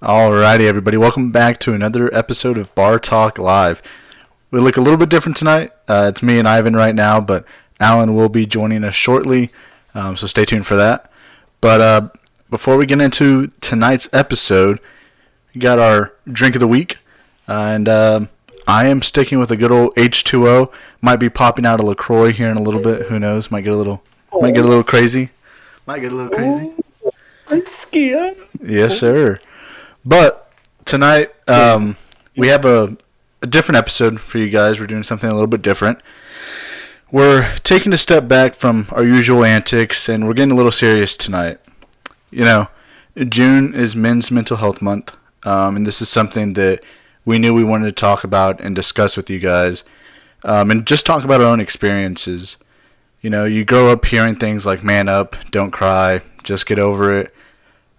Alrighty, everybody, welcome back to another episode of Bar Talk Live. We look a little bit different tonight. It's me and Ivan right now, but Alan will be joining us shortly, so stay tuned for that. But before we get into tonight's episode, we got our drink of the week, and I am sticking with a good old H2O. Might be popping out a LaCroix here in a little bit. Who knows? Might get a little crazy. Might get a little crazy. Yes, sir. But tonight, we have a different episode for you guys. We're doing something a little bit different. We're taking a step back from our usual antics, and we're getting a little serious tonight. You know, June is Men's Mental Health Month, and this is something that we knew we wanted to talk about and discuss with you guys, and just talk about our own experiences. You know, you grow up hearing things like man up, don't cry, just get over it.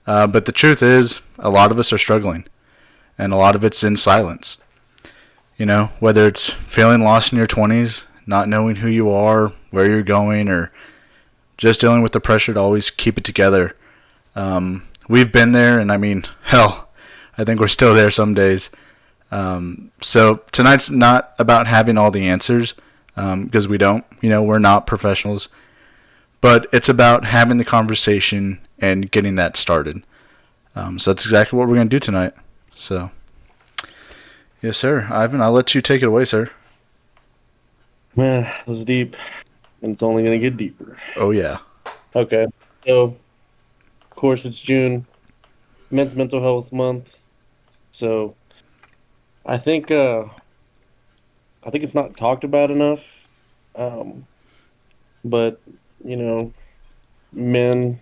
But the truth is, a lot of us are struggling, and a lot of it's in silence. You know, whether it's feeling lost in your 20s, not knowing who you are, where you're going, or just dealing with the pressure to always keep it together. We've been there, and I mean, hell, I think we're still there some days. So tonight's not about having all the answers, because we don't. You know, we're not professionals. But it's about having the conversation and getting that started. So that's exactly what we're going to do tonight. So, yes, sir. Ivan, I'll let you take it away, sir. Man, it was deep, and it's only going to get deeper. Oh, yeah. Okay, so, of course, it's June, Men's Mental Health Month, so I think it's not talked about enough, but, you know, men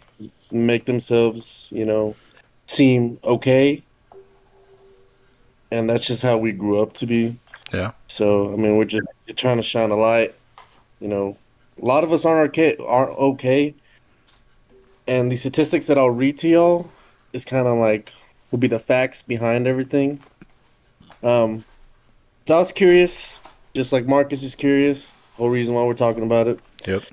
make themselves, seem okay, and that's just how we grew up to be. Yeah. So, I mean, we're just trying to shine a light. You know, a lot of us aren't okay, and the statistics that I'll read to y'all is kind of like will be the facts behind everything. So I was curious, just like Marcus is curious. Whole reason why we're talking about it. Yep.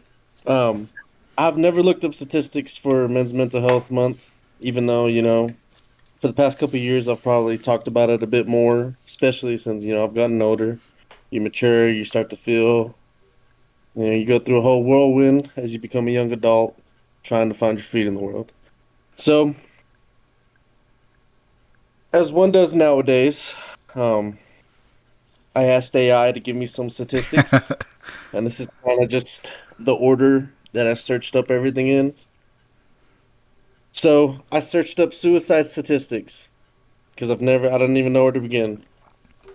I've never looked up statistics for Men's Mental Health Month, even though, for the past couple of years I've probably talked about it a bit more, especially since, I've gotten older. You mature, you start to feel, you go through a whole whirlwind as you become a young adult, trying to find your feet in the world. So, as one does nowadays, I asked AI to give me some statistics, and this is kind of just the order that I searched up everything in. So I searched up suicide statistics because I don't even know where to begin.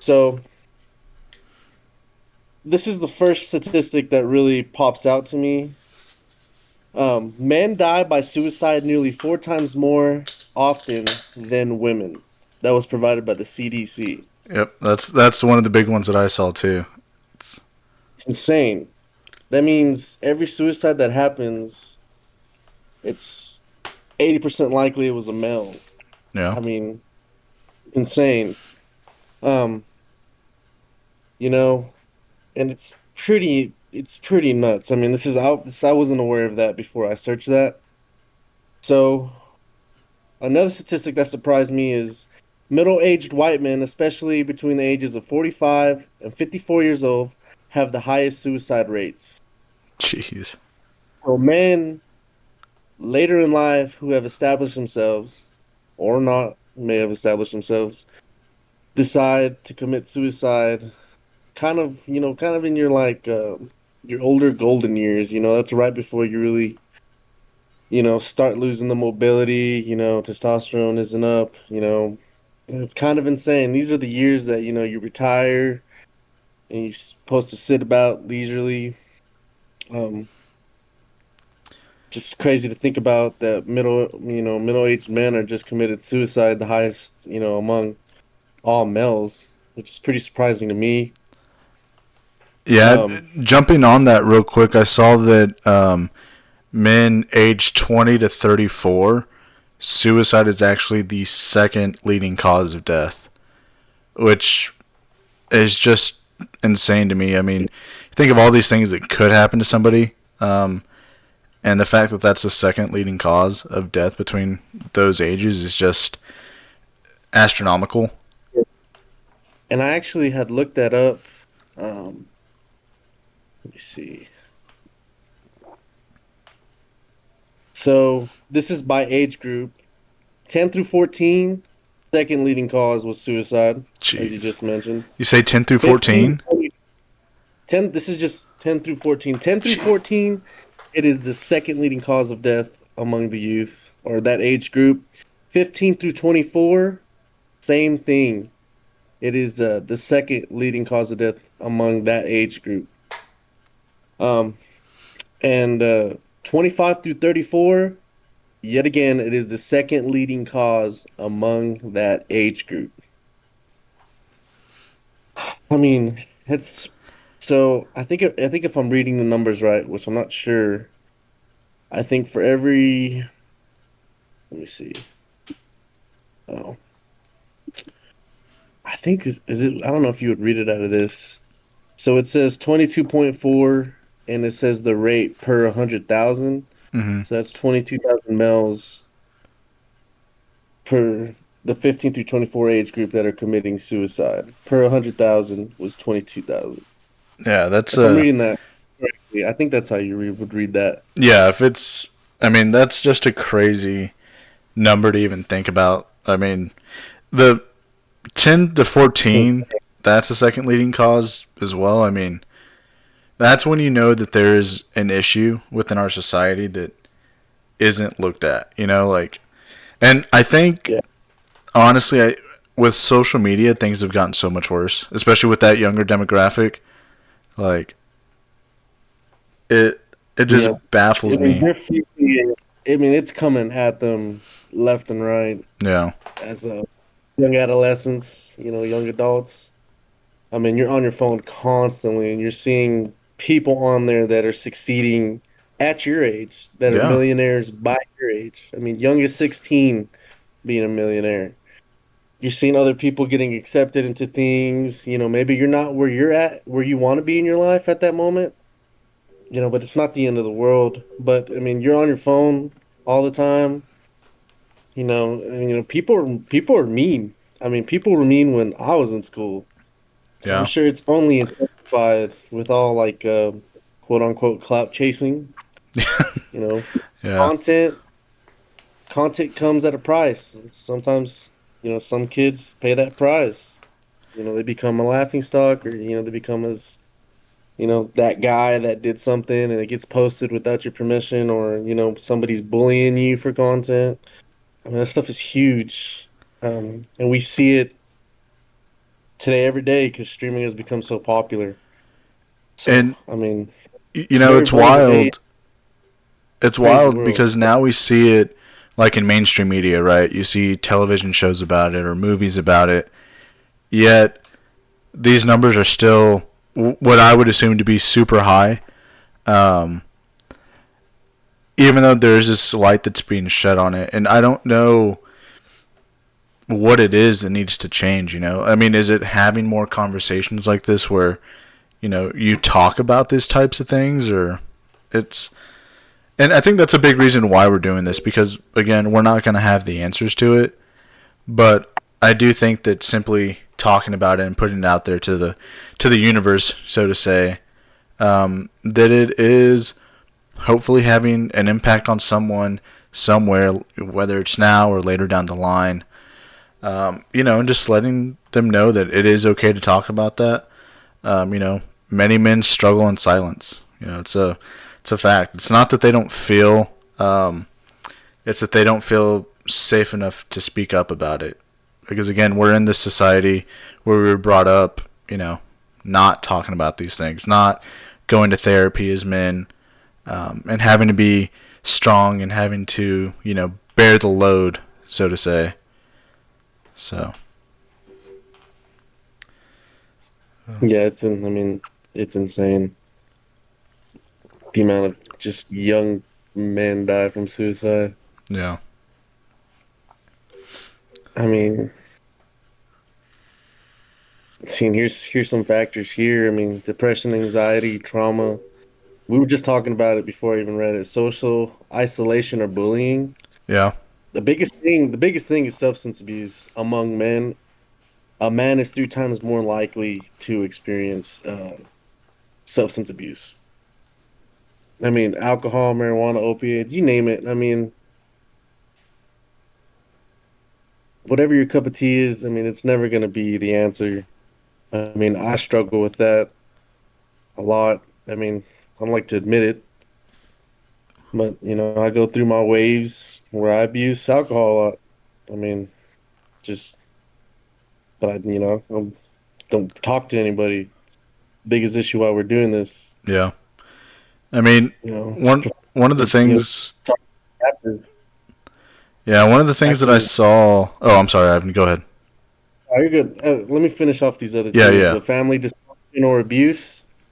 So this is the first statistic that really pops out to me. Men die by suicide nearly 4 times more often than women. That was provided by the CDC. Yep. That's one of the big ones that I saw too. It's insane. That means every suicide that happens, it's 80% likely it was a male. Yeah. I mean, insane. And it's pretty nuts. I mean, I wasn't aware of that before I searched that. So, another statistic that surprised me is middle-aged white men, especially between the ages of 45 and 54 years old, have the highest suicide rates. Jeez. So men later in life who have established themselves, or not, may have established themselves, decide to commit suicide, kind of in your older golden years. That's right before you really, start losing the mobility. Testosterone isn't up. It's kind of insane. These are the years that you retire, and you're supposed to sit about leisurely. Just crazy to think about that middle-aged men are just committed suicide, the highest, among all males, which is pretty surprising to me. Yeah, jumping on that real quick, I saw that men aged 20 to 34, suicide is actually the second leading cause of death, which is just insane to me. I mean, think of all these things that could happen to somebody, and the fact that that's the second leading cause of death between those ages is just astronomical. And I actually had looked that up. Um, let me see. So this is by age group. 10 through 14, second leading cause was suicide, as you Jeez. just mentioned. You say 10 through 15, 14? 10, this is just 10 through 14. 10 through Jeez. 14, it is the second leading cause of death among the youth, or that age group. 15 through 24, same thing. It is the second leading cause of death among that age group. Um, and 25 through 34, yet again, it is the second leading cause among that age group. I mean, it's so. I think if I'm reading the numbers right, which I'm not sure, I think for every, let me see. Oh, I think is it? I don't know if you would read it out of this. So it says 22.4, and it says the rate per 100,000. Mm-hmm. So that's 22,000 males per the 15 through 24 age group that are committing suicide. Per 100,000 was 22,000. Yeah, that's If I'm reading that correctly, I think that's how you would read that. yeah, if it's I mean, that's just a crazy number to even think about. I mean, the 10 to 14, that's the second leading cause as well. I mean, that's when you know that there is an issue within our society that isn't looked at, like, and I think Yeah, honestly, with social media, things have gotten so much worse, especially with that younger demographic. Like, it it yeah. just baffles I mean, me. it's coming at them left and right Yeah. as young adolescents, young adults. I mean, you're on your phone constantly, and you're seeing people on there that are succeeding at your age, that are Yeah. millionaires by your age. I mean, young as 16 being a millionaire. You're seeing other people getting accepted into things. Maybe you're not where you're at, where you want to be in your life at that moment. But it's not the end of the world. But I mean, you're on your phone all the time. And, people are mean. I mean, people were mean when I was in school. And I'm Yeah. sure it's only intensified with all like quote unquote clout chasing. You know, Yeah. content content comes at a price. Sometimes, some kids pay that price. They become a laughing stock, or they become as that guy that did something and it gets posted without your permission, or somebody's bullying you for content. I mean, that stuff is huge, and we see it today every day because streaming has become so popular. So, And I mean, very it's vulnerable age, wild. It's crazy wild world. because now we see it like in mainstream media, right? You see television shows about it or movies about it. Yet these numbers are still what I would assume to be super high. Um, Even though there's this light that's being shed on it, and I don't know what it is that needs to change. I mean, is it having more conversations like this where you talk about these types of things, or it's and I think that's a big reason why we're doing this because again, we're not going to have the answers to it, but I do think that simply talking about it and putting it out there to the universe, so to say, that it is hopefully having an impact on someone somewhere, whether it's now or later down the line. And just letting them know that it is okay to talk about that. Many men struggle in silence. It's a fact. It's not that they don't feel. It's that they don't feel safe enough to speak up about it. Because again, we're in this society where we were brought up, not talking about these things, not going to therapy as men, and having to be strong and having to, bear the load, so to say. So, Yeah, I mean, it's insane the amount of just young men die from suicide. yeah. I mean, seeing here's some factors here. I mean, depression, anxiety, trauma. We were just talking about it before I even read it. Social isolation or bullying. Yeah. The biggest thing is substance abuse among men. A man is 3 times more likely to experience substance abuse. I mean, alcohol, marijuana, opiates, you name it. I mean, whatever your cup of tea is, I mean, it's never going to be the answer. I mean, I struggle with that a lot. I mean, I don't like to admit it, but I go through my waves where I abuse alcohol a lot. I mean, just, but I don't talk to anybody. Biggest issue while we're doing this, Yeah. I mean, you know, one of the things. talk after Yeah, one of the things that I after. saw. Oh, I'm sorry, Ivan. Go ahead. Oh, you're good. Let me finish off these other Yeah, things. yeah. The family dysfunction or abuse,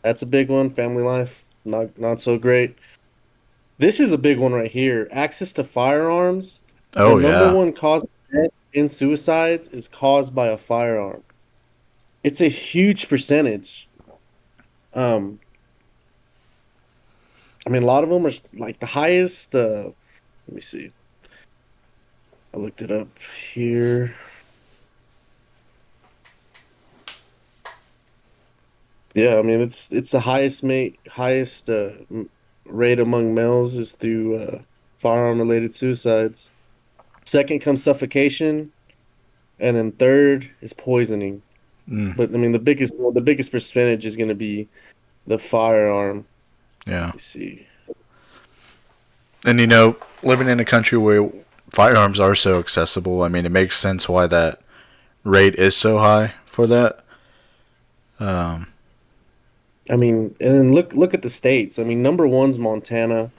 that's a big one. Family life, not so great. This is a big one right here. Access to firearms. The Oh, number yeah. one cause of death in suicides is caused by a firearm. It's a huge percentage. Um, I mean, a lot of them are like the highest. Let me see. I looked it up here. Yeah, I mean it's the highest rate among males is through firearm related suicides. Second comes suffocation, and then third is poisoning. Mm, But I mean the biggest percentage is going to be the firearm. yeah. Let me see. And living in a country where firearms are so accessible, I mean, it makes sense why that rate is so high for that. Um, I mean, and then look at the states. I mean, number one's Montana,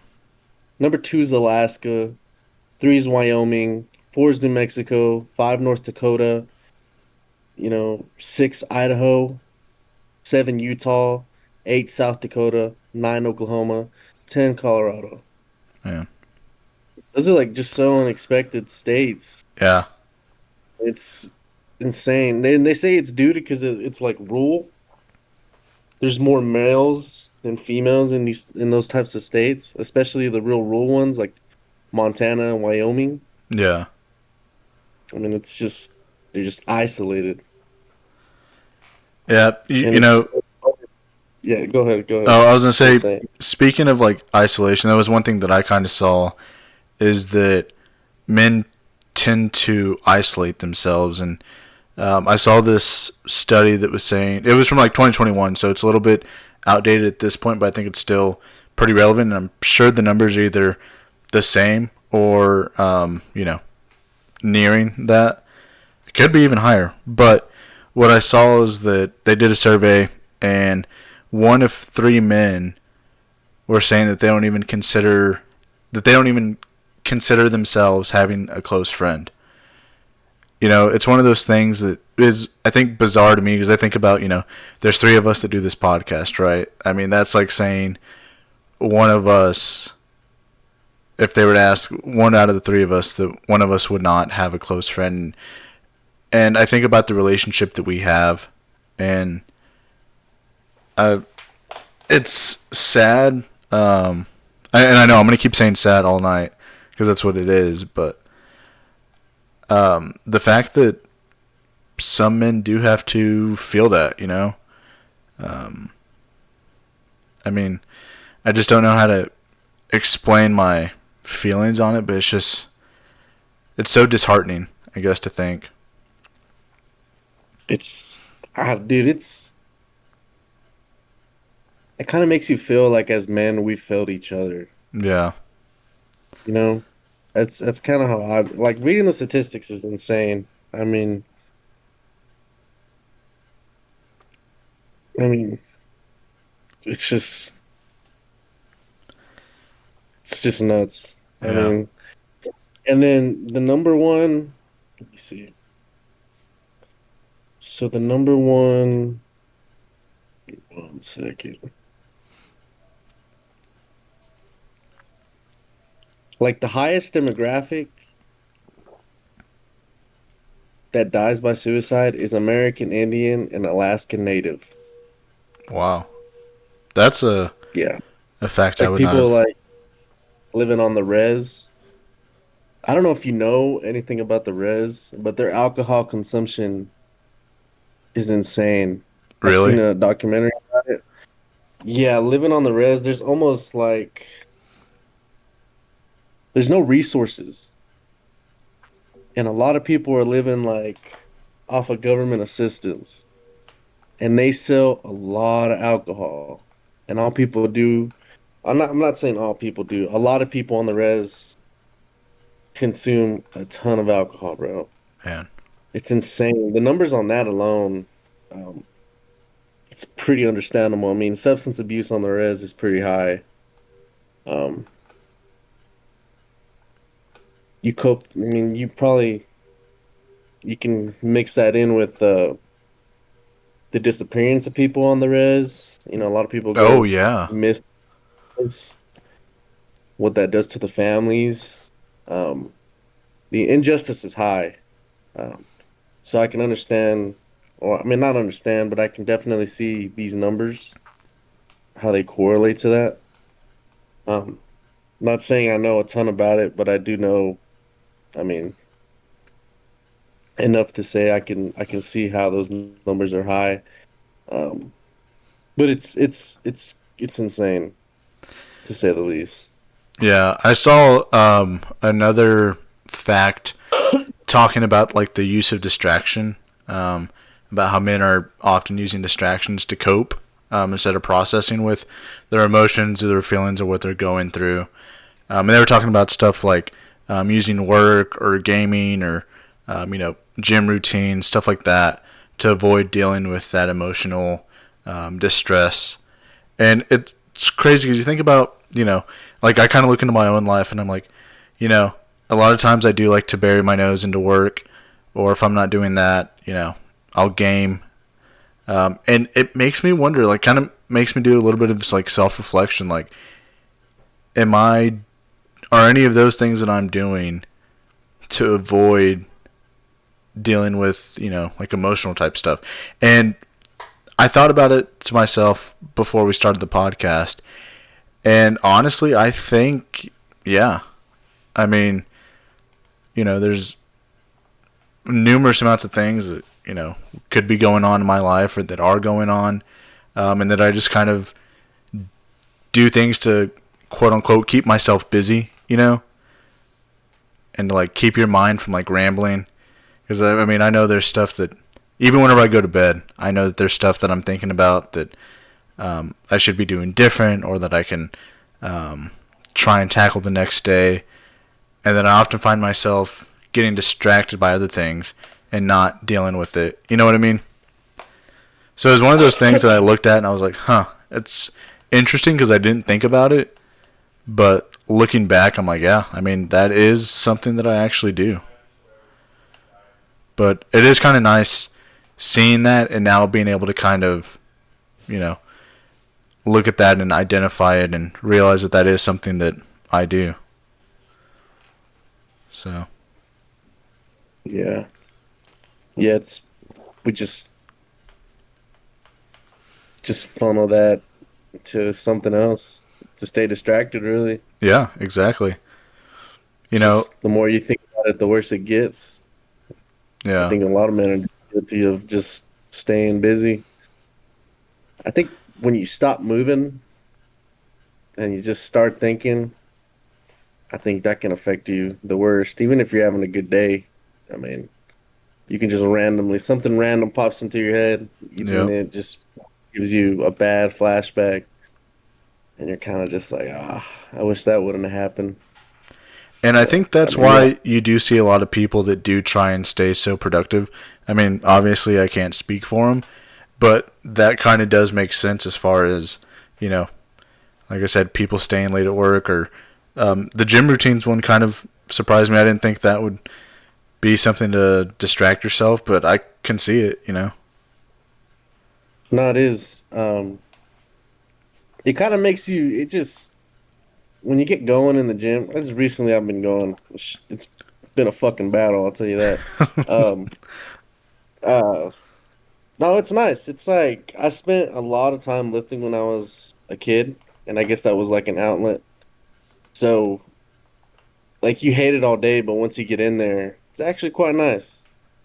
number two's Alaska, three's Wyoming, four's New Mexico, five North Dakota, you know, six Idaho, seven Utah, eight South Dakota, nine Oklahoma, 10 Colorado. yeah. Those are like just so unexpected states. Yeah. It's insane. They say it's due to because it's like rural. There's more males than females in those types of states, especially the real rural ones like Montana and Wyoming. Yeah. I mean, it's just they're just isolated, Yeah. and yeah. Go ahead, go ahead. Oh, I was going to You were say, saying. speaking of like isolation, that was one thing that I kind of saw is that men tend to isolate themselves. And I saw this study that was saying it was from like 2021, so it's a little bit outdated at this point, but I think it's still pretty relevant. And I'm sure the numbers are either the same or nearing that. It could be even higher. But what I saw is that they did a survey, and one of three men were saying that they don't even consider themselves having a close friend. It's one of those things that is, I think, bizarre to me because I think about, there's three of us that do this podcast, right? I mean, that's like saying one of us, if they were to ask one out of the three of us, that one of us would not have a close friend. And I think about the relationship that we have, and uh, it's sad. And I know I'm going to keep saying sad all night because that's what it is, but the fact that some men do have to feel that. Um, I mean, I just don't know how to explain my feelings on it, but it's so disheartening, I guess, to think. It's dude, it kind of makes you feel like as men we failed each other. Yeah, You know, that's kind of how I like reading the statistics is insane. I mean, I mean, it's just it's just nuts. I yeah. mean, and then the number one. Let me see. So the number one. 1 second. Like the highest demographic that dies by suicide is American Indian and Alaskan Native. Wow, that's Yeah, a fact I like would not people have. like living on the res. I don't know if you know anything about the res, but their alcohol consumption is insane. I've seen Really? a documentary about it. Yeah, living on the res, there's almost like there's no resources, and a lot of people are living like off of government assistance, and they sell a lot of alcohol. And all people do, I'm not saying all people do. A lot of people on the res consume a ton of alcohol, bro. Man. It's insane. The numbers on that alone, um, it's pretty understandable. I mean, substance abuse on the res is pretty high. Um, you cope. I mean, you can mix that in with the disappearance of people on the res. You know, a lot of people Oh, go yeah. missing. What that does to the families. Um, the injustice is high. Um, so I can understand, or I mean, not understand, but I can definitely see these numbers, how they correlate to that. Um, not saying I know a ton about it, but I do know, I mean, enough to say I can see how those numbers are high. Um, but it's it's insane to say the least. Yeah, I saw another fact talking about like the use of distraction, about how men are often using distractions to cope, instead of processing with their emotions or their feelings or what they're going through. And they were talking about stuff like using work or gaming or gym routine, stuff like that, to avoid dealing with that emotional distress. And it's crazy because you think about, like I kind of look into my own life and I'm like, you know, a lot of times I do like to bury my nose into work, or if I'm not doing that, I'll game. And it makes me wonder, like, kind of makes me do a little bit of like self reflection. Like, am I, are any of those things that I'm doing to avoid dealing with, like emotional type stuff? And I thought about it to myself before we started the podcast. And honestly, I think, yeah. I mean, there's numerous amounts of things that, could be going on in my life or that are going on. And that I just kind of do things to quote unquote keep myself busy, and to like keep your mind from like rambling. Because I mean, I know there's stuff that even whenever I go to bed, I know that there's stuff that I'm thinking about that I should be doing different, or that I can try and tackle the next day. And then I often find myself getting distracted by other things and not dealing with it. You know what I mean? So it was one of those things that I looked at and I was like, huh, it's interesting because I didn't think about it. But looking back, I'm like, yeah, I mean, that is something that I actually do. But it is kind of nice seeing that and now being able to kind of, you know, look at that and identify it and realize that that is something that I do. So. Yeah, yeah. We just funnel that to something else to stay distracted. Really, Yeah, exactly. You just know, the more you think about it, the worse it gets. I yeah. think a lot of men are guilty of just staying busy. I think when you stop moving and you just start thinking, I think that can affect you the worst. Even if you're having a good day, I mean, you can just randomly something random pops into your head, and Yep. it just gives you a bad flashback, and you're kind of just like, I wish that wouldn't have happened. And I So, think I that's mean, yeah, why you do see a lot of people that do try and stay so productive. I mean, obviously I can't speak for them, but that kind of does make sense as far as, you know, like I said, people staying late at work, or the gym routines one kind of surprised me. I didn't think that would be something to distract yourself, but I can see it. no, it is. Um, it kind of makes you. It just when you get going in the gym. As recently, I've been going. It's been a fucking battle. I'll tell you that. Um, uh, no, it's nice. It's like I spent a lot of time lifting when I was a kid, and I guess that was like an outlet. So like you hate it all day, but once you get in there, it's actually quite nice.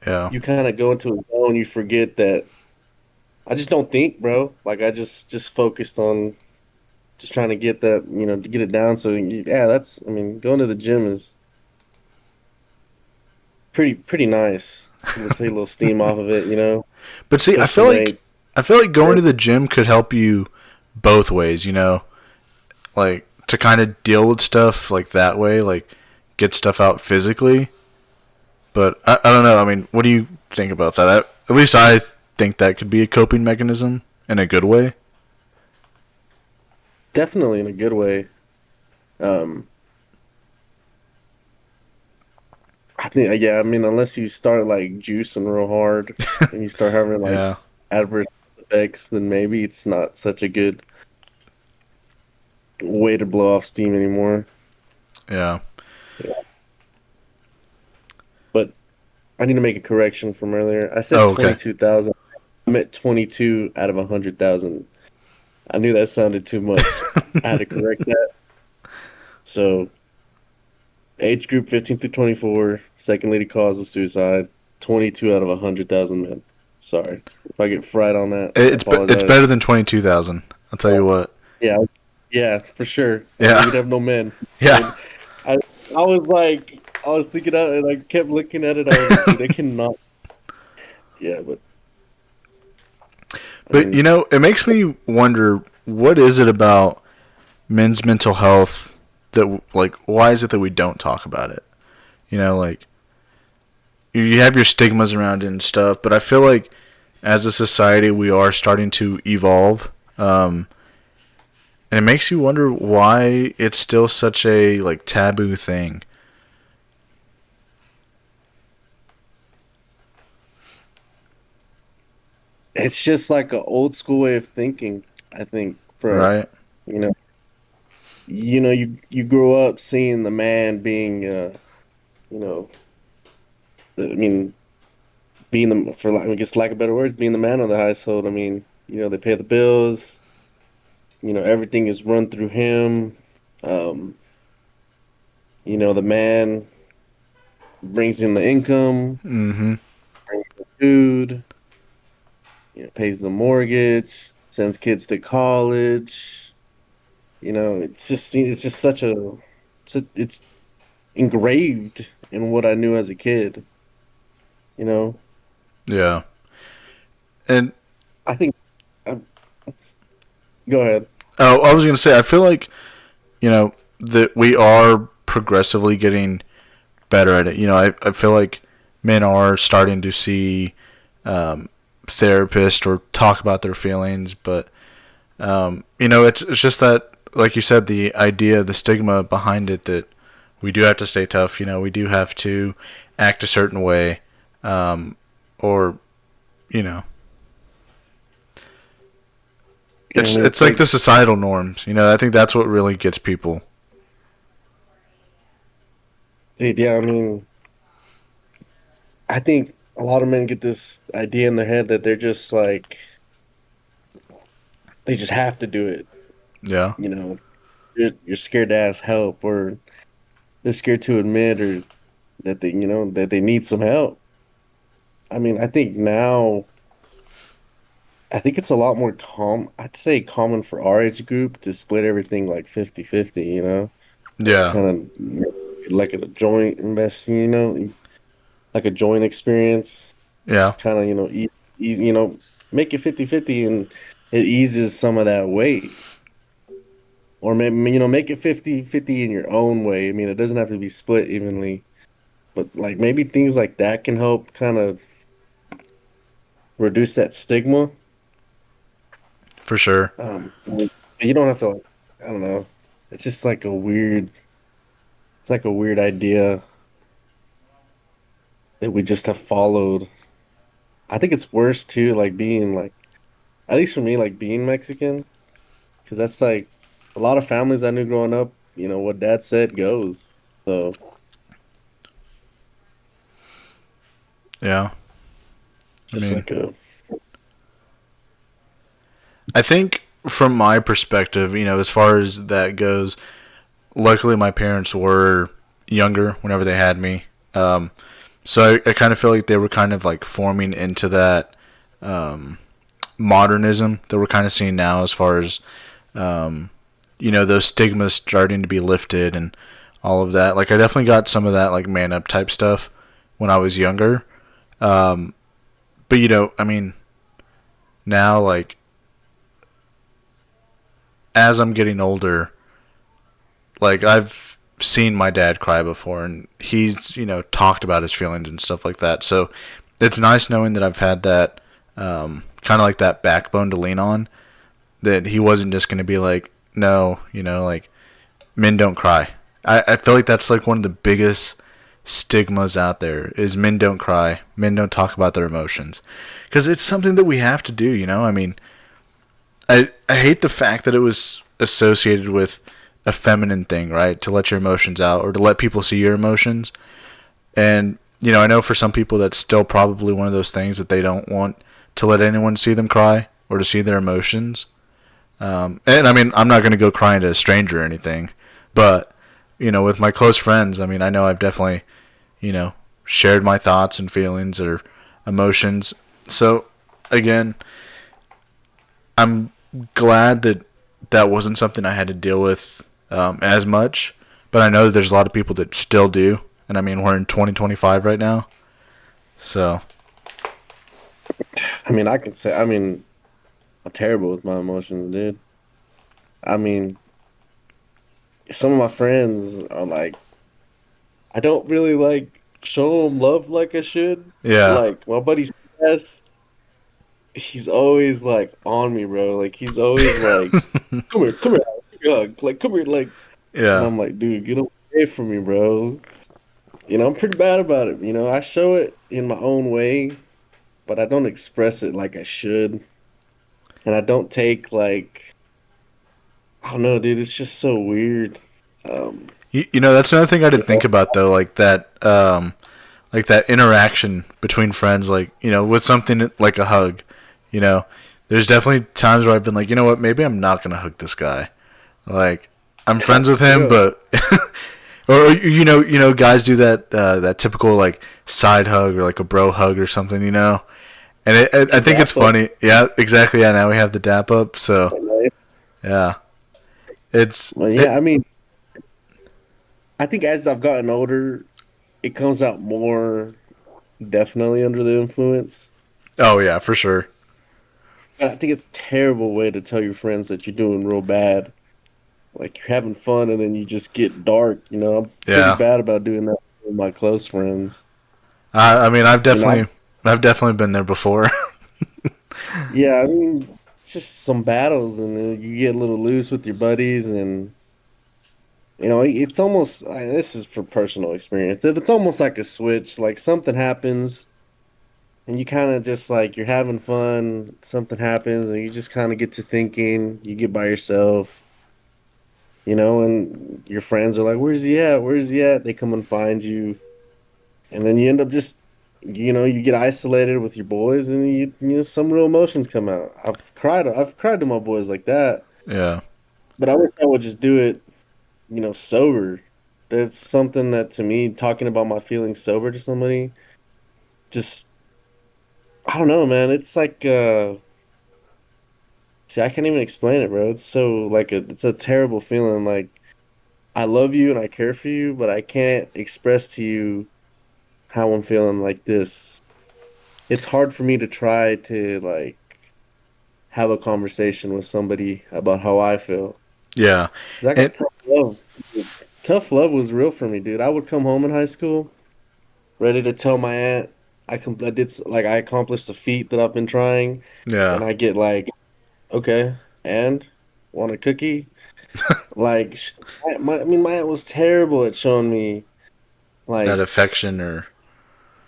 Yeah. You kind of go into a zone. You forget that I just don't think, bro. Like I just focused on just trying to get that, to get it down. So yeah, that's. I mean, going to the gym is pretty nice. To take a little steam off of it, But see, push some weight. I feel like going Yeah, to the gym could help you both ways, like to kind of deal with stuff like that way, like get stuff out physically. But I don't know. I mean, what do you think about that? At least I think that could be a coping mechanism in a good way. definitely in a good way. Um, I think, yeah. I mean, unless you start like juicing real hard and you start having like Yeah. adverse effects, then maybe it's not such a good way to blow off steam anymore. Yeah. Yeah. But I need to make a correction from earlier. I said Oh, okay. 22,000. I meant 22 out of 100,000. I knew that sounded too much. I had to correct that. So, age group 15 through 24, second leading cause of suicide, 22 out of 100,000 men. Sorry. If I get fried on that, I It's apologize. better than 22,000. I'll tell you what. Yeah, yeah, for sure. Yeah. We'd have no men. Yeah. And I was thinking out and I kept looking at it. I was like, dude, they cannot. Yeah, but I But mean, it makes me wonder what is it about men's mental health that like why is it that we don't talk about it? Like you have your stigmas around it and stuff, but I feel like as a society we are starting to evolve, and it makes you wonder why it's still such a like taboo thing. it's just like an old school way of thinking. I think for Right? you know, you grow up seeing the man being, you know, I mean, being the for like I guess lack of better words, being the man of the household. I mean, they pay the bills. Everything is run through him. Um, the man brings in the income, Mm-hmm. brings the food, pays the mortgage, sends kids to college. It's just such it's engraved in what I knew as a kid. You know, Yeah. And I think. I, Go ahead. oh, I was gonna say I feel like that we are progressively getting better at it. I feel like men are starting to see therapists or talk about their feelings, but it's just that, like you said, the idea, the stigma behind it that we do have to stay tough. We do have to act a certain way, or you know, Yeah, I mean, it's it's like like, the societal norms. I think that's what really gets people. dude, yeah, I mean, I think a lot of men get this idea in their head that they're just like they just have to do it. Yeah, You know, you're scared to ask help, or they're scared to admit, or that they need some help. I mean, I think it's a lot more I'd say common for our age group to split everything like 50-50, yeah, kind of like a joint investing, like a joint experience. yeah, Kind of, make it 50-50 and it eases some of that weight. Or maybe, make it 50-50 in your own way. I mean, it doesn't have to be split evenly, but like maybe things like that can help kind of reduce that stigma. for sure. You don't have to, like, I don't know. It's just like it's like a weird idea that we just have followed. I think it's worse too, like being like, at least for me, like being Mexican, because that's like a lot of families I knew growing up. What dad said goes. So Yeah, I just mean, like a I think from my perspective, as far as that goes, luckily my parents were younger whenever they had me. So I kind of feel like they were kind of like forming into that modernism that we're kind of seeing now, as far as those stigmas starting to be lifted and all of that. Like I definitely got some of that like man up type stuff when I was younger. But I mean, now like as I'm getting older, like I've seen my dad cry before, and he's talked about his feelings and stuff like that. So it's nice knowing that I've had that kind of like that backbone to lean on. That he wasn't just going to be like, no, like men don't cry. I feel like that's like one of the biggest stigmas out there is men don't cry, men don't talk about their emotions, because it's something that we have to do. I mean, I hate the fact that it was associated with a feminine thing, right? To let your emotions out or to let people see your emotions. And I know for some people that's still probably one of those things that they don't want to let anyone see them cry or to see their emotions. And I mean, I'm not going to go crying to a stranger or anything, but with my close friends, I mean, I know I've definitely, shared my thoughts and feelings or emotions. So again, I'm glad that that wasn't something I had to deal with as much, but I know that there's a lot of people that still do, and I mean, we're in 2025 right now, so. I mean, I can say, I mean, I'm terrible with my emotions, dude. I mean, some of my friends are like, I don't really like show them love like I should. Yeah. Like my buddy Seth, he's always like on me, bro. Like he's always like, come here, give me a hug. Like come here, like. And Yeah. I'm like, dude, get away from me, bro. I'm pretty bad about it. I show it in my own way, but I don't express it like I should. And I don't take like, I don't know, dude. It's just so weird. Um, That's another thing I you didn't think know, about though, like that interaction between friends, like with something like a hug. You know, there's definitely times where I've been like, you know what, maybe I'm not gonna hug this guy. Like, I'm friends with him, yeah, but or guys do that typical like side hug or like a bro hug or something. And I the think it's dap up. funny. Yeah, exactly. Yeah, now we have the dap up. So yeah, it's Well, yeah, it. I mean, I think as I've gotten older, it comes out more definitely under the influence. Oh yeah, for sure. But I think it's a terrible way to tell your friends that you're doing real bad. Like you're having fun and then you just get dark. I'm pretty Yeah. bad about doing that with my close friends. I mean, You know, I've definitely been there before. yeah, I mean, it's just some battles and then you get a little loose with your buddies and it's almost this is for personal experience. It's almost like a switch. Like something happens and you kind of just like you're having fun. Something happens and you just kind of get to thinking. You get by yourself, and your friends are like, "Where's he at? Where's he at?" They come and find you, and then you end up just, you get isolated with your boys, and some real emotions come out. I've cried to my boys like that, Yeah. but I wish I would just do it, sober. That's something that to me, talking about my feelings sober to somebody, just I don't know, man. It's like see, I can't even explain it, bro. It's so like it's a terrible feeling. Like I love you and I care for you, but I can't express to you how I'm feeling like this. It's hard for me to try to like have a conversation with somebody about how I feel. Yeah. 'Cause I got And tough love. Tough love was real for me, dude. I would come home in high school ready to tell my aunt I did like I accomplished a feat that I've been trying, yeah, and I get like, okay, and want a cookie? Like, I mean, my aunt was terrible at showing me that like affection or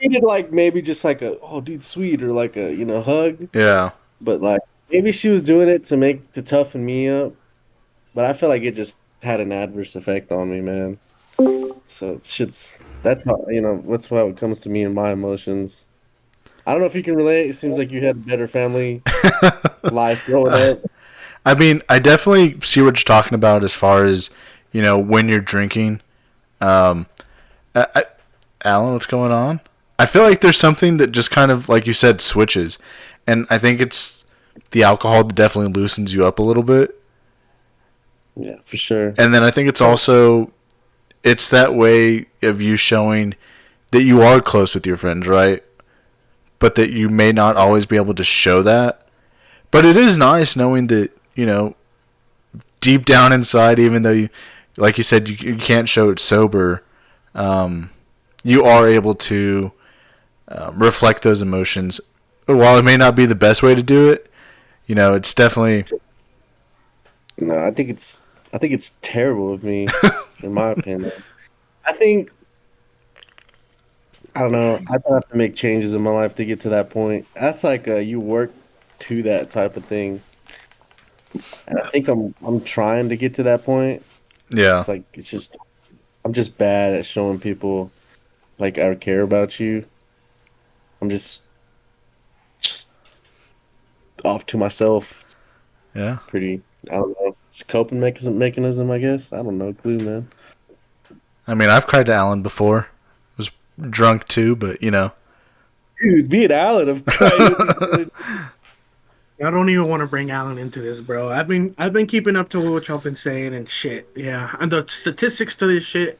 she did like maybe just like a oh dude sweet or like a hug, yeah. but like maybe she was doing it to toughen me up, but I feel like it just had an adverse effect on me, man. So shit's that's how that's how it comes to me and my emotions. I don't know if you can relate. It seems like you had a better family life growing up. I mean, I definitely see what you're talking about as far as when you're drinking. I, Alan, what's going on? I feel like there's something that just kind of, like you said, switches, and I think it's the alcohol that definitely loosens you up a little bit, Yeah, for sure. and then I think it's also it's that way of you showing that you are close with your friends, right? But that you may not always be able to show that. But it is nice knowing that, deep down inside, even though you, like you said, you can't show it sober, you are able to reflect those emotions. While it may not be the best way to do it, it's definitely. No, I think it's terrible of me, in my opinion. I think I don't know. I have to make changes in my life to get to that point. That's like you work to that type of thing, and I think I'm trying to get to that point. Yeah. It's like it's just I'm just bad at showing people like I care about you. I'm just off to myself. Yeah. Pretty. I don't know. It's a coping mechanism, I guess. I don't know. Clue, man. I mean, I've cried to Alan before. I was drunk too, but Dude, be it Alan, I'm crying. I don't even want to bring Alan into this, bro. I've been keeping up to what y'all been saying and shit. Yeah, and the statistics to this shit.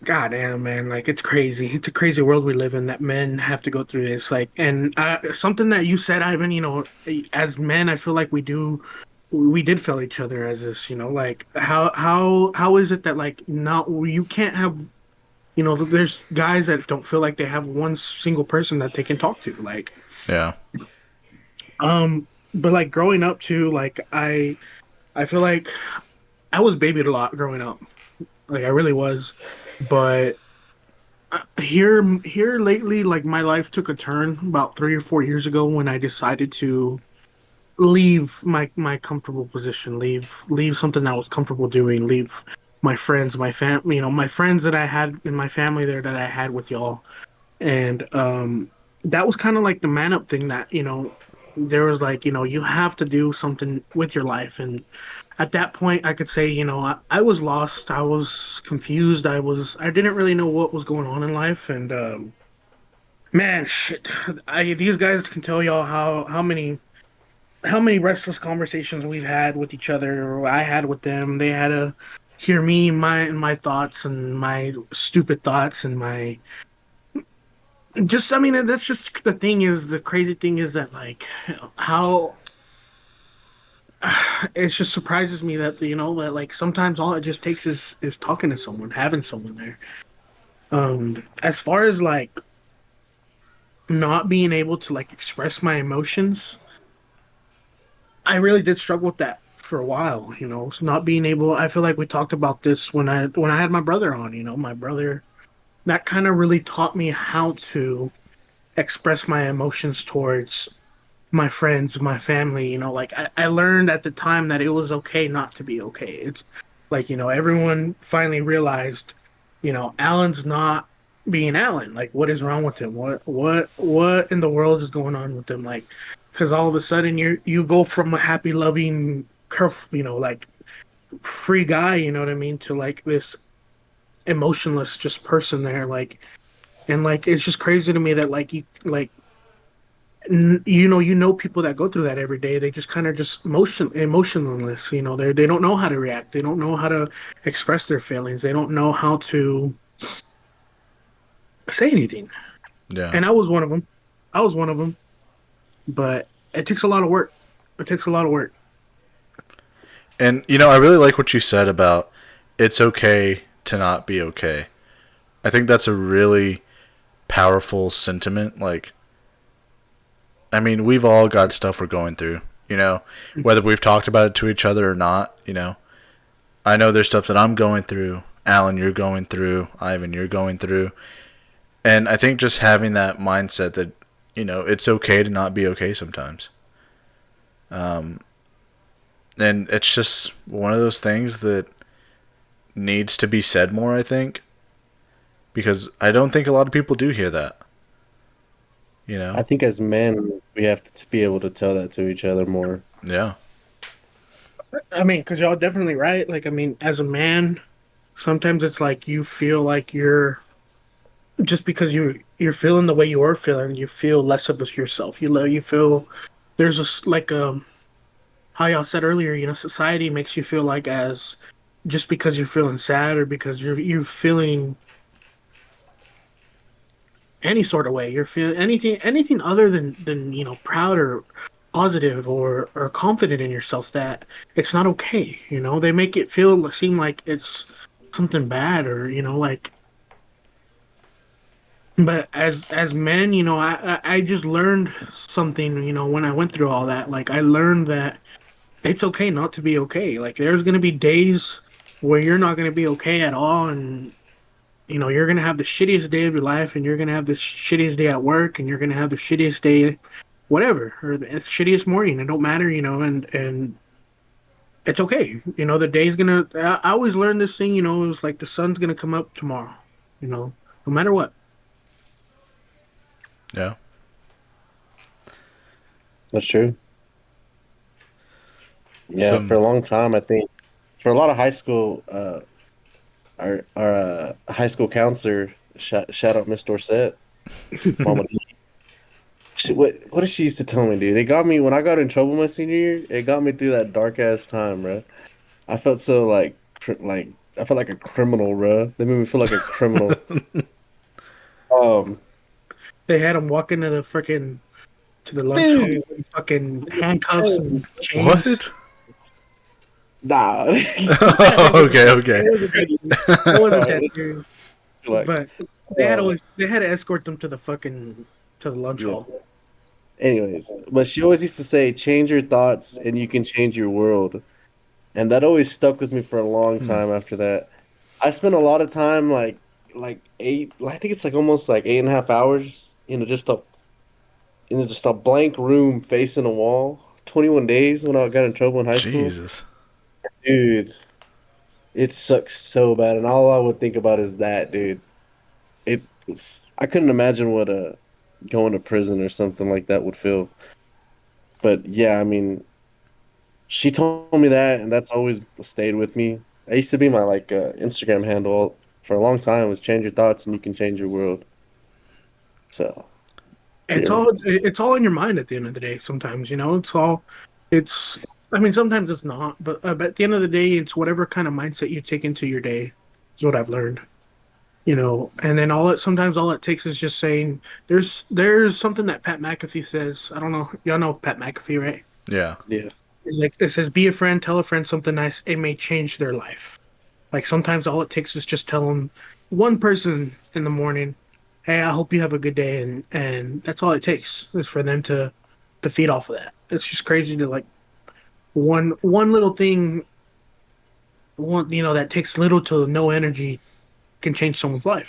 God damn, man, like it's crazy. It's a crazy world we live in that men have to go through this. Like, and something that you said, Ivan. As men, I feel like we did fail each other as this. Like how is it that like not you can't have there's guys that don't feel like they have one single person that they can talk to. Like, yeah. but like growing up too, like I feel like I was babied a lot growing up. Like I really was, but here lately, like my life took a turn about 3 or 4 years ago when I decided to leave my comfortable position, leave something that I was comfortable doing, leave my friends, my my friends that I had in my family there that I had with y'all, and that was kind of like the man up thing that there was like you have to do something with your life. And at that point I could say I was lost, I was confused, I didn't really know what was going on in life. And man, shit, these guys can tell y'all how many restless conversations we've had with each other, or I had with them. They had to hear me, my thoughts and my stupid thoughts and my just. I mean, that's just the thing. Is the crazy thing is that like how it just surprises me that that like sometimes all it just takes is talking to someone, having someone there. As far as like not being able to like express my emotions, I really did struggle with that for a while. So not being able. I feel like we talked about this when I had my brother on. My brother, that kind of really taught me how to express my emotions towards my friends, my family. Like I learned at the time that it was okay not to be okay. It's like everyone finally realized, Alan's not being Alan. Like, what is wrong with him? What in the world is going on with him? Like, because all of a sudden you go from a happy, loving, like free guy, you know what I mean, to like this emotionless just person there, like. And like it's just crazy to me that like you know people that go through that every day. They just kind of just emotionless. They don't know how to react. They don't know how to express their feelings. They don't know how to say anything. Yeah. And I was one of them. I was one of them. But it takes a lot of work. It takes a lot of work. And I really like what you said about it's okay to not be okay. I think that's a really powerful sentiment. Like, I mean, we've all got stuff we're going through, whether we've talked about it to each other or not. I know there's stuff that I'm going through, Alan, you're going through, Ivan, you're going through. And I think just having that mindset that, it's okay to not be okay sometimes. And it's just one of those things that needs to be said more, I think. Because I don't think a lot of people do hear that. I think as men, we have to be able to tell that to each other more. Yeah. I mean, because y'all definitely right. Like, I mean, as a man, sometimes it's like you feel like you're just because you're feeling the way you are feeling, you feel less of yourself. You feel there's like how y'all said earlier. Society makes you feel like as just because you're feeling sad or because you're feeling any sort of way, you're feeling anything other than proud or positive or confident in yourself, that it's not okay. They make it seem like it's something bad, or like. But as men, I just learned something, when I went through all that. Like, I learned that it's okay not to be okay. Like, there's gonna be days where you're not gonna be okay at all, and you're gonna have the shittiest day of your life, and you're gonna have the shittiest day at work, and you're gonna have the shittiest day, whatever, or the shittiest morning. It don't matter, and it's okay. The day's gonna. I always learned this thing. It was like the sun's gonna come up tomorrow. No matter what. Yeah. That's true. Yeah, for a Some. long time, I think for a lot of high school, our high school counselor, shout out Miss Dorset, Mama D. What did she used to tell me, dude? It got me when I got in trouble my senior year. It got me through that dark ass time, bro. I felt so like I felt like a criminal, bro. They made me feel like a criminal. Um, They had him walk into the freaking to the lunch dude, hall with fucking handcuffs and chains. What? nah. Okay, okay. It wasn't that serious, Like, but they had to escort them to the fucking to the lunch yeah. hall. Anyways, but she always used to say, "Change your thoughts, and you can change your world." And that always stuck with me for a long Hmm. time after that. I spent a lot of time like eight. I think it's like almost like 8.5 hours. Just just a blank room facing a wall. 21 days when I got in trouble in high school. Jesus. Dude, it sucks so bad, and all I would think about is that, dude. It. I couldn't imagine what going to prison or something like that would feel. But yeah, I mean, she told me that, and that's always stayed with me. I used to be my Instagram handle for a long time was change your thoughts and you can change your world. So It's yeah, all in your mind at the end of the day. Sometimes it's. I mean, sometimes it's not, but at the end of the day, it's whatever kind of mindset you take into your day. Is what I've learned. And then sometimes all it takes is just saying there's something that Pat McAfee says. I don't know, y'all know Pat McAfee, right? Yeah. yeah, It's like it says, be a friend, tell a friend something nice, it may change their life. Like, sometimes all it takes is just tell them one person in the morning, hey, I hope you have a good day, and that's all it takes is for them to feed off of that. It's just crazy to, like, one little thing, that takes little to no energy can change someone's life.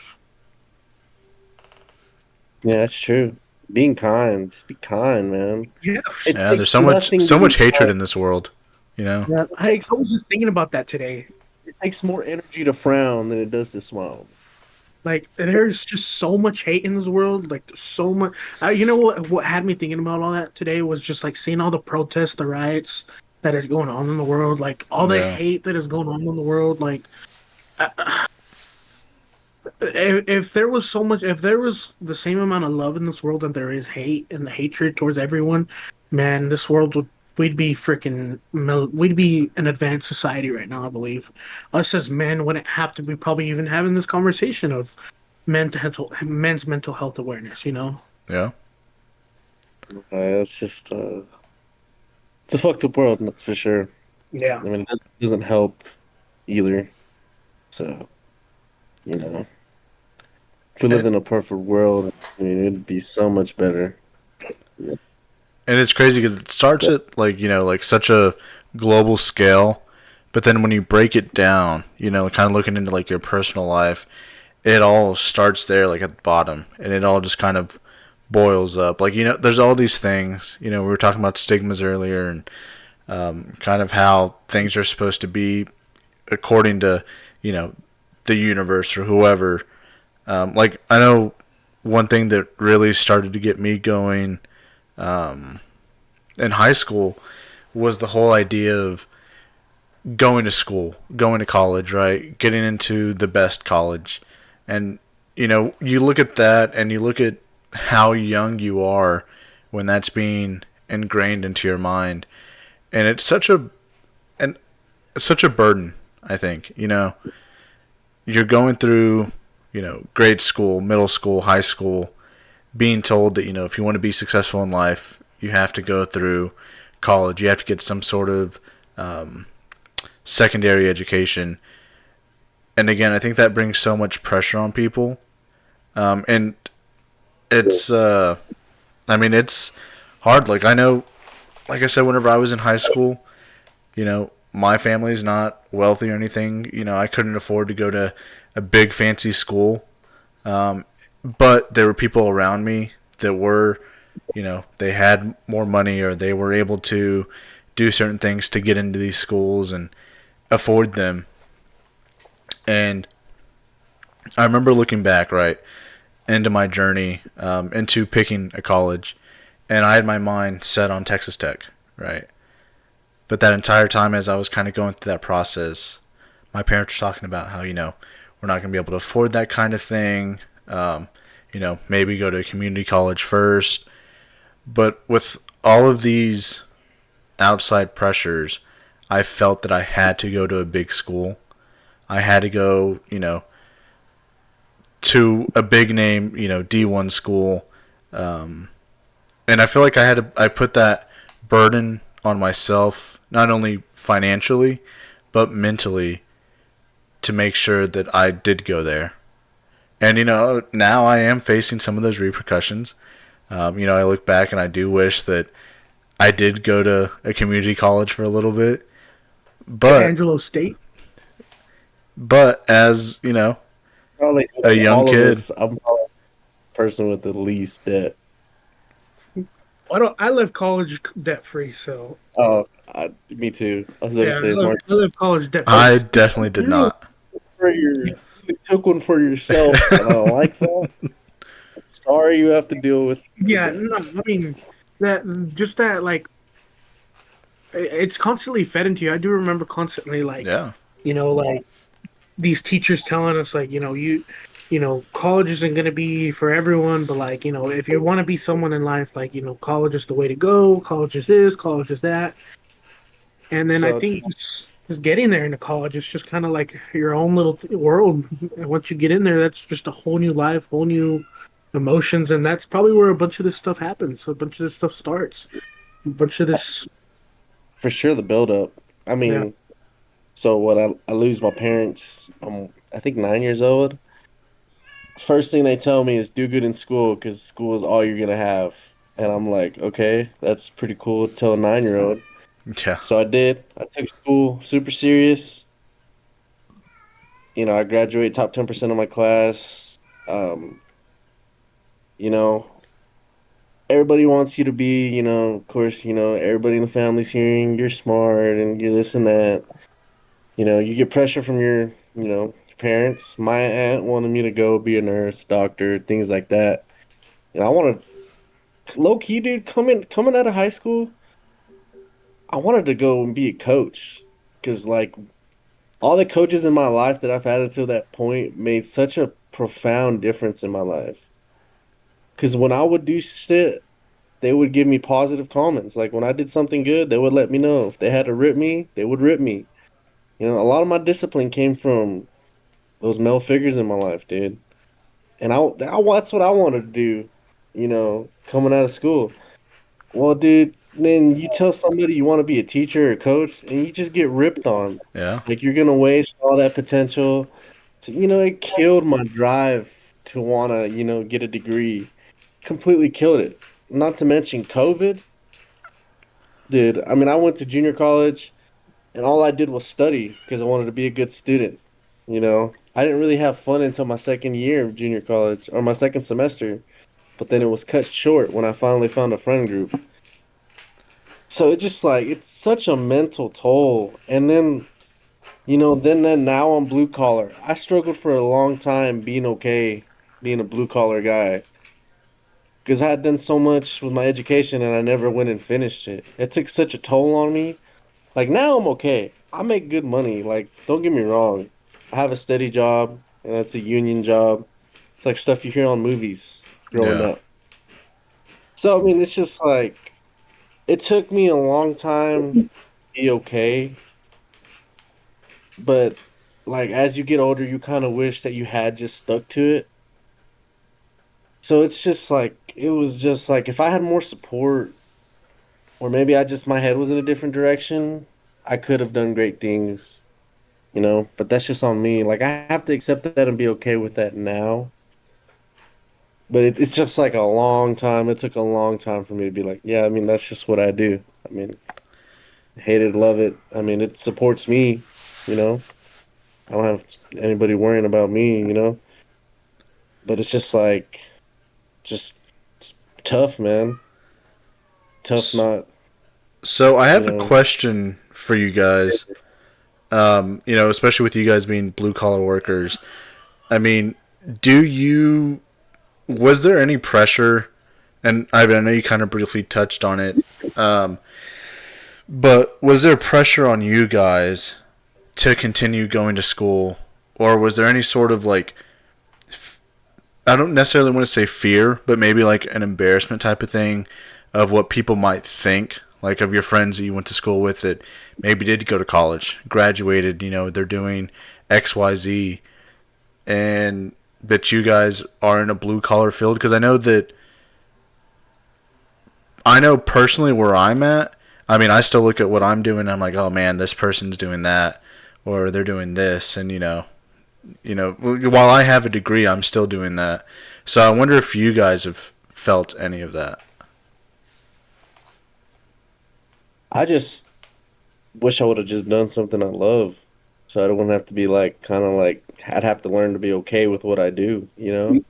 yeah, that's true. Being kind, just be kind, man. Yeah. It Yeah. takes There's so much, nothing to so be much hatred kind. in this world. You know. Yeah, I was just thinking about that today. It takes more energy to frown than it does to smile. Like, there's just so much hate in this world. Like, there's so much. You know what had me thinking about all that today was just like seeing all the protests, the riots that is going on in the world. Like, all the Yeah. hate that is going on in the world. Like, if there was if there was the same amount of love in this world that there is hate and the hatred towards everyone, man, this world we'd be we'd be an advanced society right now. I believe us as men wouldn't have to be probably even having this conversation of men's mental health awareness. Yeah. It's just it's a fucked up world, that's for sure. Yeah. I mean, it doesn't help either. So, you know, if we lived And, in a perfect world, I mean, it'd be so much better. and it's crazy because it starts at like such a global scale, but then when you break it down, kind of looking into like your personal life, it all starts there, like at the bottom, and it all just kind of boils up. Like there's all these things. We were talking about stigmas earlier, and kind of how things are supposed to be according to you know the universe or whoever. Like I know one thing that really started to get me going in high school was the whole idea of going to school, going to college, right? Getting into the best college. And you look at that and you look at how young you are when that's being ingrained into your mind, and and it's such a burden. I think you're going through grade school, middle school, high school, being told that if you want to be successful in life, you have to go through college. You have to get some sort of secondary education. And again, I think that brings so much pressure on people. And it's, it's hard. Like, I know, like I said, whenever I was in high school, my family's not wealthy or anything. I couldn't afford to go to a big fancy school. But there were people around me that were, they had more money or they were able to do certain things to get into these schools and afford them. And I remember looking back, right, into my journey, into picking a college, and I had my mind set on Texas Tech, right? But that entire time as I was kind of going through that process, my parents were talking about how, we're not going to be able to afford that kind of thing. Maybe go to a community college first. But with all of these outside pressures, I felt that I had to go to a big school. I had to go, to a big name, D1 school. And I feel like I put that burden on myself, not only financially, but mentally, to make sure that I did go there. And, now I am facing some of those repercussions. I look back and I do wish that I did go to a community college for a little bit. But Angelo State. But as, Probably a young kid. I'm probably the person with the least debt. I left college debt free, so. Oh, me too. I was Yeah, I left college debt free. I definitely did not. You took one for yourself. I don't like that. Sorry you have to deal with. Yeah, no, I mean that like it's constantly fed into you. I do remember constantly like like these teachers telling us like college isn't going to be for everyone, but like if you want to be someone in life, like college is the way to go. College is this, college is that, and then I think just getting there into college, it's just kind of like your own little world. And once you get in there, that's just a whole new life, whole new emotions, and that's probably where a bunch of this stuff happens. A bunch of this stuff starts. A bunch of this. For sure, the build up. I mean, so when I lose my parents, I think 9 years old. First thing they tell me is do good in school because school is all you're gonna have, and I'm like, okay, that's pretty cool. Tell a 9-year-old. Yeah. So I did. I took school super serious. I graduated top 10% of my class. Everybody wants you to be, of course, everybody in the family's hearing you're smart and you're this and that. You get pressure from your parents. My aunt wanted me to go be a nurse, doctor, things like that. And I wanted, low key, dude, coming out of high school, I wanted to go and be a coach. Because, like, all the coaches in my life that I've had until that point made such a profound difference in my life. Because when I would do shit, they would give me positive comments. Like, when I did something good, they would let me know. If they had to rip me, they would rip me. A lot of my discipline came from those male figures in my life, dude. And that's what I wanted to do, coming out of school. Well, dude, then you tell somebody you want to be a teacher or a coach, and you just get ripped on. Yeah. Like, you're going to waste all that potential. It killed my drive to want to, get a degree. Completely killed it. Not to mention COVID. Dude, I mean, I went to junior college, and all I did was study because I wanted to be a good student. I didn't really have fun until my second year of junior college, or my second semester, but then it was cut short when I finally found a friend group. So it's just like, it's such a mental toll. And then, then now I'm blue collar. I struggled for a long time being okay, being a blue collar guy. Because I had done so much with my education and I never went and finished it. It took such a toll on me. Like, now I'm okay. I make good money. Like, don't get me wrong. I have a steady job, and that's a union job. It's like stuff you hear on movies growing Yeah. up. So I mean, it's just like it took me a long time to be okay, but like as you get older, you kind of wish that you had just stuck to it. So it's just like it was just like if I had more support, or maybe I just my head was in a different direction, I could have done great things, you know. But that's just on me. Like I have to accept that and be okay with that now. But it's just like a long time. It took a long time for me to be like, yeah. I mean, that's just what I do. I mean, hate it, love it. I mean, it supports me, you know. I don't have anybody worrying about me, you know. But it's just like, just tough, man. Tough, S- not, So I you have a know. question for you guys. Especially with you guys being blue collar workers. I mean, do you was there any pressure? And I know you kind of briefly touched on it, um, but was there pressure on you guys to continue going to school, or was there any sort of like I don't necessarily want to say fear, but maybe like an embarrassment type of thing of what people might think, like of your friends that you went to school with that maybe did go to college, graduated, they're doing XYZ, and that you guys are in a blue collar field? Because I know personally where I'm at. I mean, I still look at what I'm doing and I'm like, oh man, this person's doing that, or they're doing this, and while I have a degree, I'm still doing that. So I wonder if you guys have felt any of that. I just wish I would have just done something I love, so I don't have to be like, kind of like, I'd have to learn to be okay with what I do, you know.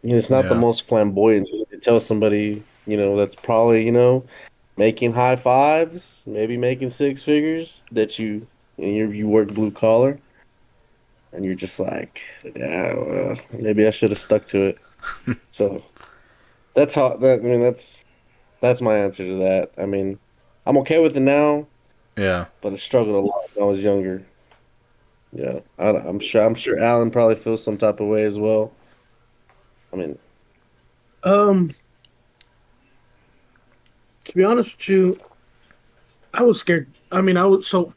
It's not the Yeah. most flamboyant thing to tell somebody, that's probably, making high fives, maybe making six figures, that you work blue collar, and you're just like, yeah, well, maybe I should have stuck to it. So I mean, that's my answer to that. I mean, I'm okay with it now, Yeah. but I struggled a lot when I was younger. Yeah, I'm sure Alan probably feels some type of way as well. I mean, Um, to be honest with you, I was scared. I mean, I was so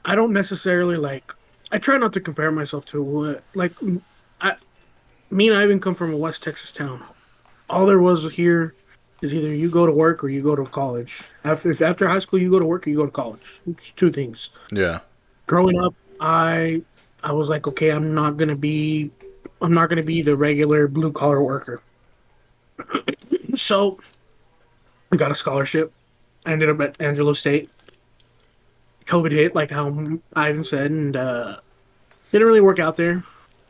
I don't necessarily like. I try not to compare myself to what like I me and Ivan come from a West Texas town. All there was here is either you go to work or you go to college. After high school you go to work or you go to college. It's two things. Yeah. Growing up, I was like, okay, I'm not gonna be the regular blue collar worker. So I got a scholarship. I ended up at Angelo State. COVID hit, like how Ivan said, and didn't really work out there.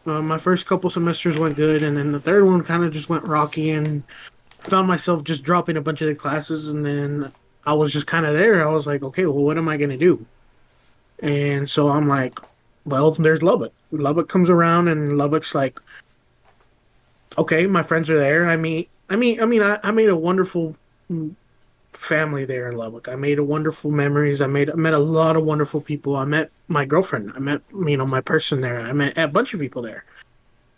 My first couple semesters went good, and then the third one kind of just went rocky, and found myself just dropping a bunch of the classes, and then I was just kind of there. I was like, okay, well, what am I gonna do? And so I'm like, well, there's Lubbock. Lubbock comes around, and Lubbock's like, okay, my friends are there. I made a wonderful family there in Lubbock. I made a wonderful memories. I met a lot of wonderful people. I met my girlfriend. I met my person there. I met a bunch of people there.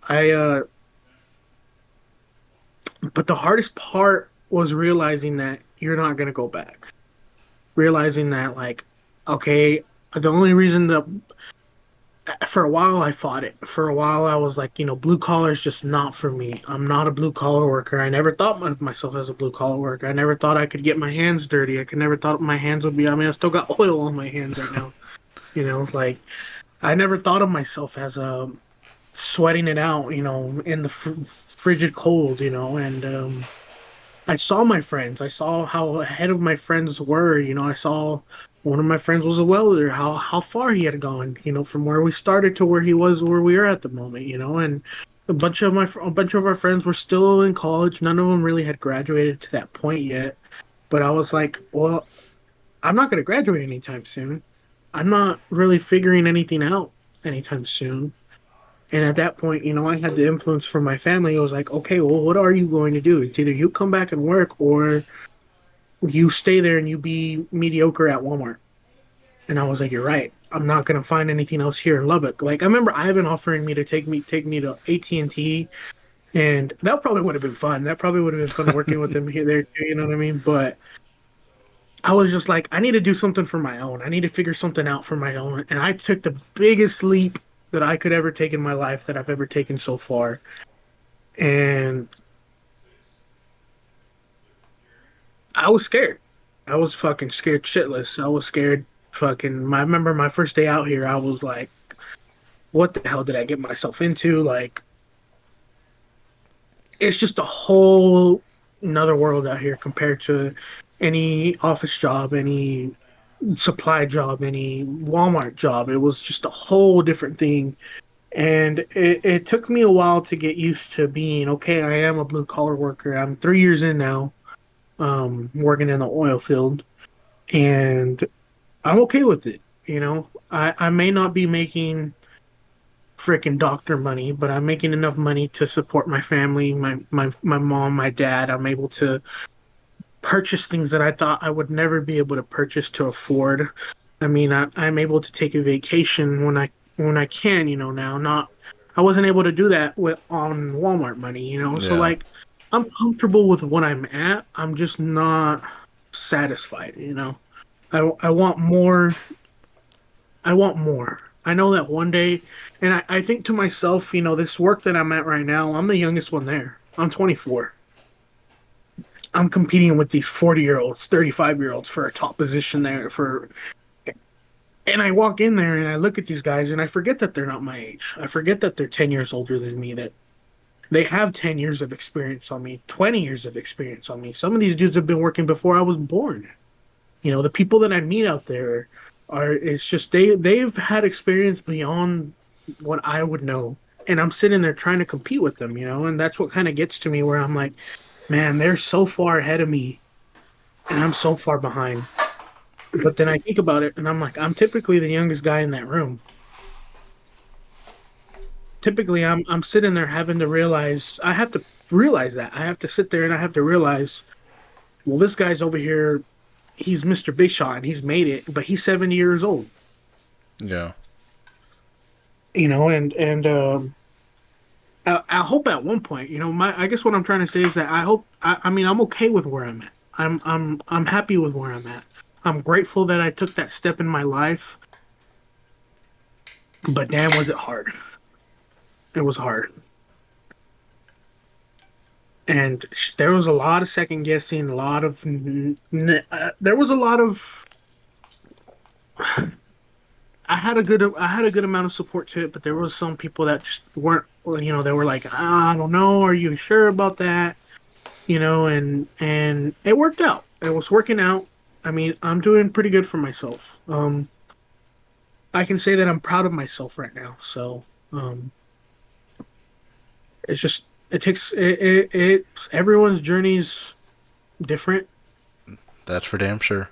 I But the hardest part was realizing that you're not gonna go back. Realizing that like, okay, the only reason that for a while I fought it. For a while I was like, blue collar is just not for me. I'm not a blue collar worker. I never thought of myself as a blue collar worker. I never thought I could get my hands dirty. I could never thought my hands would be. I mean, I still got oil on my hands right now. Like I never thought of myself as sweating it out. In the frigid cold. And I saw my friends. I saw how ahead of my friends were. I saw one of my friends was a welder. How far he had gone. From where we started to where he was, where we are at the moment. And a bunch of our friends were still in college. None of them really had graduated to that point yet. But I was like, well, I'm not going to graduate anytime soon. I'm not really figuring anything out anytime soon. And at that point, I had the influence from my family. I was like, okay, well, what are you going to do? It's either you come back and work or you stay there and you be mediocre at Walmart. And I was like, you're right. I'm not gonna find anything else here in Lubbock. Like I remember Ivan offering me to take me to AT&T, and that probably would have been fun. That probably would have been fun working with him here there too. You know what I mean? But I was just like, I need to do something for my own. I need to figure something out for my own. And I took the biggest leap that I could ever take in my life that I've ever taken so far. And I was scared. I was fucking scared shitless. I was scared fucking. I remember my first day out here, I was like, what the hell did I get myself into? Like, it's just a whole another world out here compared to any office job, any supply job, any Walmart job. It was just a whole different thing. And it took me a while to get used to being okay. I am a blue collar worker. I'm 3 years in now, working in the oil field, and I'm okay with it. I may not be making freaking doctor money, but I'm making enough money to support my family, my mom, my dad. I'm able to purchase things that I thought I would never be able to purchase to afford. I mean, I'm able to take a vacation when I can, now. Not I wasn't able to do that with on Walmart money, So Yeah. like I'm comfortable with what I'm at. I'm just not satisfied. I want more. I want more. I know that one day, and I think to myself, this work that I'm at right now, I'm the youngest one there. I'm 24. I'm competing with these 40-year-olds, 35-year-olds for a top position there and I walk in there and I look at these guys and I forget that they're not my age. I forget that they're 10 years older than me, that they have 10 years of experience on me, 20 years of experience on me. Some of these dudes have been working before I was born. The people that I meet out there it's just they've had experience beyond what I would know. And I'm sitting there trying to compete with them, and that's what kind of gets to me where I'm like, man, they're so far ahead of me and I'm so far behind. But then I think about it and I'm like, I'm typically the youngest guy in that room. Typically I'm sitting there having to realize I have to realize that. I have to sit there and I have to realize, well, this guy's over here, he's Mr. Big Shot and he's made it, but he's 70 years old. Yeah. And I hope at one point, my I guess what I'm trying to say is that I hope I mean I'm okay with where I'm at. I'm happy with where I'm at. I'm grateful that I took that step in my life, but damn, was it hard. It was hard. And there was a lot of second guessing, a lot of there was a lot of I had a good amount of support to it, but there was some people that just weren't, they were like, I don't know, are you sure about that? And it worked out. It was working out. I mean, I'm doing pretty good for myself. I can say that I'm proud of myself right now. So, it's just it takes it everyone's journey's different. That's for damn sure.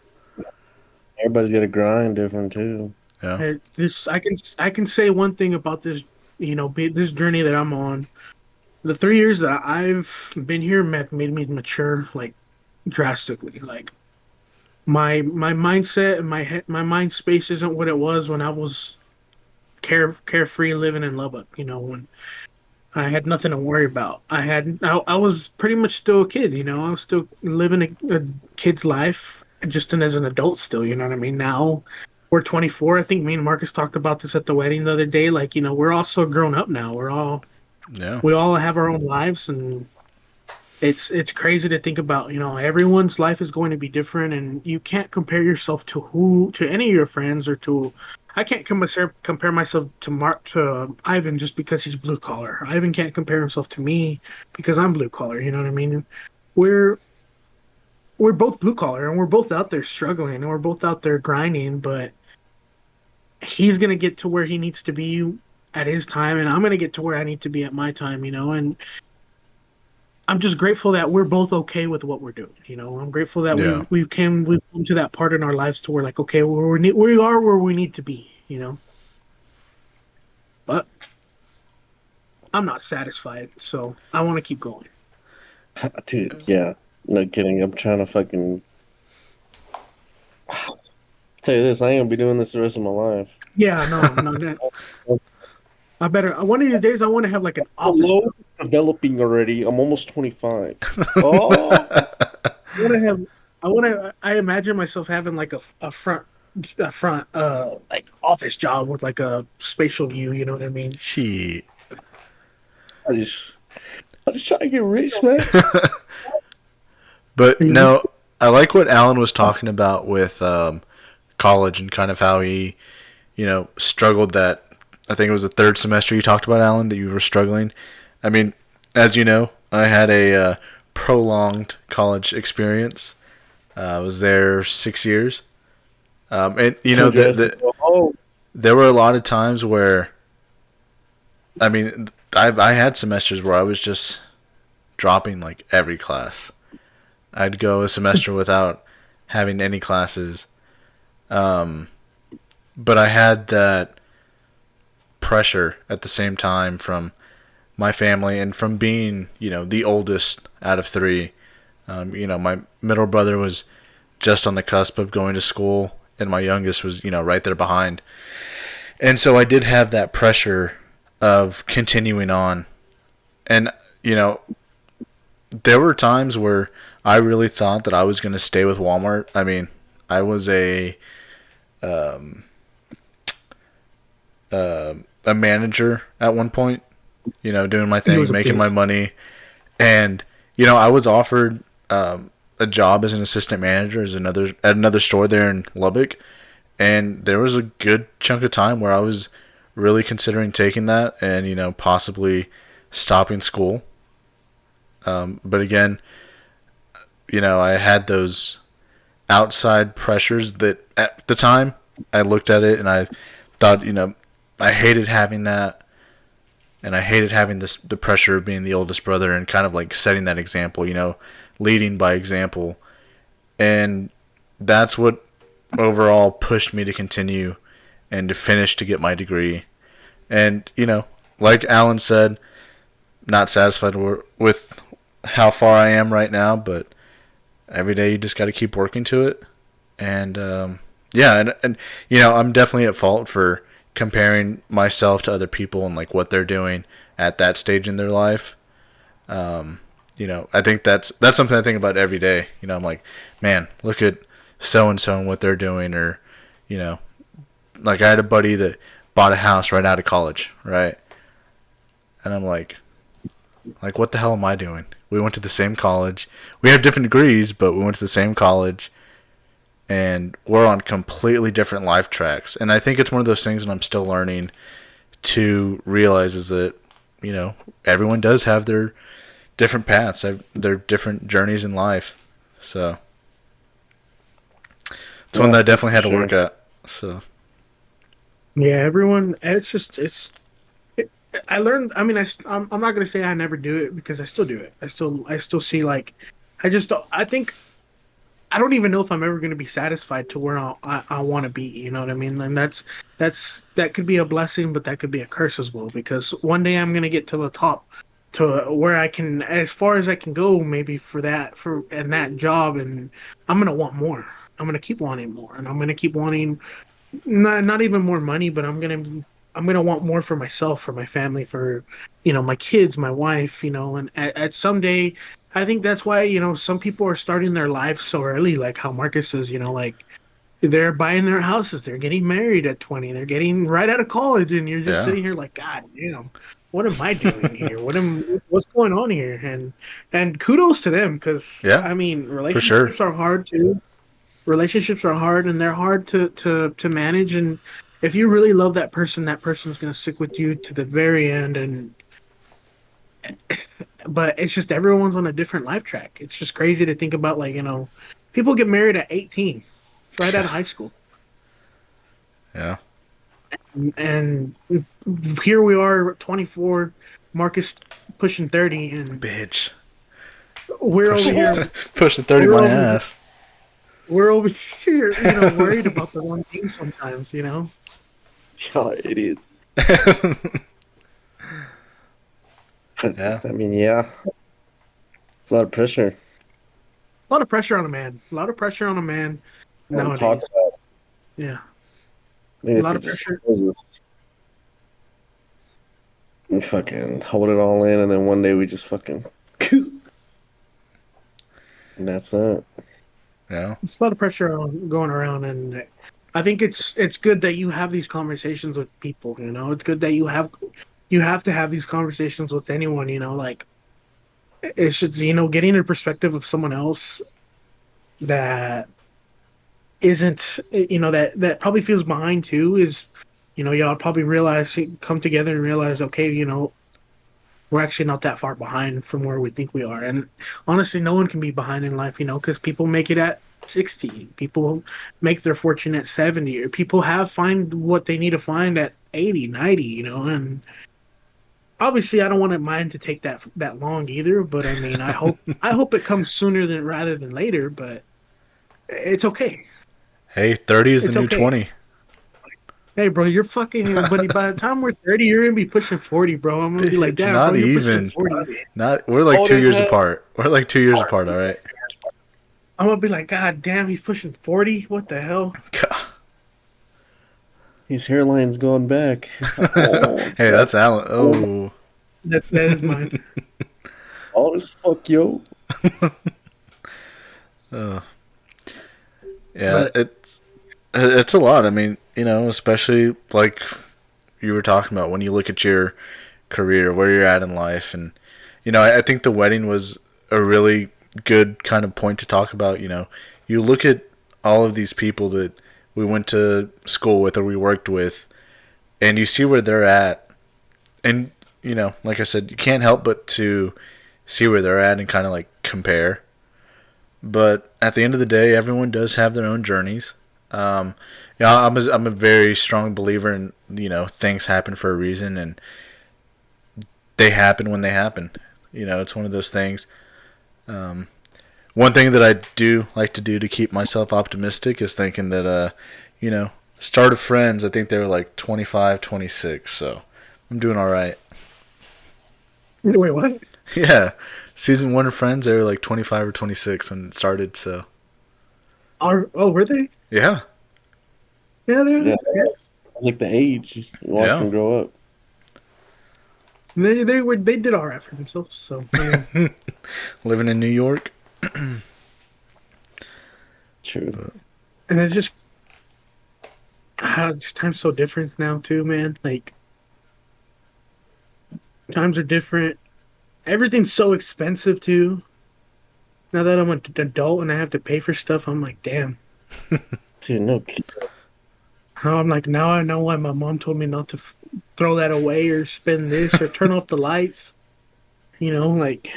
Everybody's got to grind different too. Yeah. This I can say one thing about this, this journey that I'm on. The 3 years that I've been here made me mature like drastically. Like my mindset and my mind space isn't what it was when I was carefree living in Lubbock. When I had nothing to worry about. I was pretty much still a kid. I was still living a kid's life, just as an adult still. You know what I mean? Now we're 24. I think me and Marcus talked about this at the wedding the other day. Like we're all so grown up now. Yeah. We all have our own lives, and it's crazy to think about. Everyone's life is going to be different, and you can't compare yourself to any of your friends or to. I can't compare myself to Ivan just because he's blue collar. Ivan can't compare himself to me because I'm blue collar. You know what I mean? We're we're both blue collar and we're both out there struggling and we're both out there grinding, but he's gonna get to where he needs to be at his time, and I'm gonna get to where I need to be at my time. And I'm just grateful that we're both okay with what we're doing. I'm grateful that Yeah. we've come to that part in our lives to where like, okay, we are where we need to be. But I'm not satisfied, so I want to keep going. Dude, yeah, no kidding. I'm trying to fucking. tell you this, I ain't gonna be doing this the rest of my life. Yeah, no, that, I better. One of these days, I want to have like an office Hello, job. developing already. I'm almost 25. Oh, I want to have. I want to. I imagine myself having like a front, like office job with like a spatial view. You know what I mean? Shit. I just, I just trying to get rich, man. But Mhm. no, I like what Alan was talking about with college and kind of how he, struggled that. I think it was the third semester you talked about, Alan, that you were struggling. I mean, as you know, I had a prolonged college experience. I was there 6 years. And, Told your ass to go home. there were a lot of times where, I mean, I had semesters where I was just dropping like every class. I'd go a semester without having any classes. Um, but I had that pressure at the same time from my family and from being, the oldest out of three. My middle brother was just on the cusp of going to school, and my youngest was, right there behind. And so I did have that pressure of continuing on. And, you know, there were times where I really thought that I was going to stay with Walmart. I mean, I was um, a manager at one point, doing my He thing, was a making bitch. my money. And, I was offered a job as an assistant manager at another store there in Lubbock. And there was a good chunk of time where I was really considering taking that and, possibly stopping school. But again, I had those outside pressures that at the time I looked at it and I thought, I hated having that. And I hated having the pressure of being the oldest brother and kind of like setting that example, leading by example. And that's what overall pushed me to continue and to finish to get my degree. And, like Alan said, not satisfied with how far I am right now, but every day you just got to keep working to it. And, yeah, and, I'm definitely at fault for comparing myself to other people and like what they're doing at that stage in their life. I think that's something I think about every day. I'm like, man, look at so and so and what they're doing, or, you know, like I had a buddy that bought a house right out of college, right? And I'm like what the hell am I doing? We went to the same college. We have different degrees, but we went to the same college, and we're on completely different life tracks. And I think it's one of those things that I'm still learning to realize is that, everyone does have their different paths, their different journeys in life. So it's one that I definitely had to work at. So Yeah, everyone. It's just It, I learned. I mean, I'm not gonna say I never do it because I still do it. I still see like, I just don't. I think I don't even know if I'm ever gonna be satisfied to where I want to be. You know what I mean? And that's that could be a blessing, but that could be a curse as well. Because one day I'm gonna get to the top, to where I can, as far as I can go, maybe that job, and I'm gonna want more. I'm gonna keep wanting more, and I'm gonna keep wanting not even more money, but I'm gonna want more for myself, for my family, for my kids, my wife, and at someday, I think that's why some people are starting their lives so early, like how Marcus says, like they're buying their houses, they're getting married at 20, they're getting right out of college, and you're just yeah, sitting here like, God damn, what am I doing here? What's going on here? And kudos to them, because yeah, I mean for sure. relationships are hard too. Relationships are hard, and they're hard to manage, and if you really love that person's going to stick with you to the very end. And but it's just everyone's on a different life track. It's just crazy to think about, like, people get married at 18, right out of Yeah, high school, yeah. and here we are, 24, Marcus pushing 30, and Bitch, we're over pushing here pushing 30 we're my over ass. we're over here, worried about the wrong thing sometimes. Y'all are idiots. Yeah, I mean, yeah, it's a lot of pressure. A lot of pressure on a man. A lot of pressure on a man I haven't nowadays. talked about. Yeah, Maybe a if lot you of just pressure. and fucking hold it all in, and then one day we just fucking, and that's it. Yeah. It's a lot of pressure on going around, and I think it's good that you have these conversations with people. You know, it's good that you have to have these conversations with anyone. You know, like it's just getting the perspective of someone else that isn't that probably feels behind too is y'all probably come together and realize, okay, we're actually not that far behind from where we think we are. And honestly, no one can be behind in life, because people make it at 60, people make their fortune at 70, or people have find what they need to find at 80, 90, and obviously I don't want mine to take that long either, but I mean, I hope it comes sooner than rather than later, but it's okay. Hey, 30 is the It's new okay. 20. Hey, bro, you're fucking. But by the time we're 30, you're gonna be pushing 40, bro. I'm gonna be like, Bitch, damn, bro, not you're pushing even. 40. Not. We're like Old 2 as years hell. apart. We're like 2 years apart. All right. I'm gonna be like, God damn, he's pushing 40. What the hell? His hairline's going back. Oh, Hey, that's that's Alan. Oh. That is mine. all as fuck, yo. Yeah, But it's a lot. I mean, especially like you were talking about when you look at your career, where you're at in life, and I think the wedding was a really good kind of point to talk about. You look at all of these people that we went to school with or we worked with, and you see where they're at, and like I said, you can't help but to see where they're at and kind of like compare. But at the end of the day, everyone does have their own journeys. Yeah, I'm a very strong believer in things happen for a reason and they happen when they happen. It's one of those things. One thing that I do like to do to keep myself optimistic is thinking that start of Friends, I think they were like 25, 26, so I'm doing all right. wait, what? Yeah, season 1 of Friends, they were like 25 or 26 when it started, so Were they? yeah, Yeah, Yeah, yeah. like the age. You watch yeah. them grow up. They did all right for themselves. So I mean, Living in New York. True. and it's just time's so different now too, man. Like times are different. Everything's so expensive too. Now that I'm an adult and I have to pay for stuff, I'm like, damn. Dude, no. I'm like, now I know why my mom told me not to throw that away or spend this or turn off the lights. Like,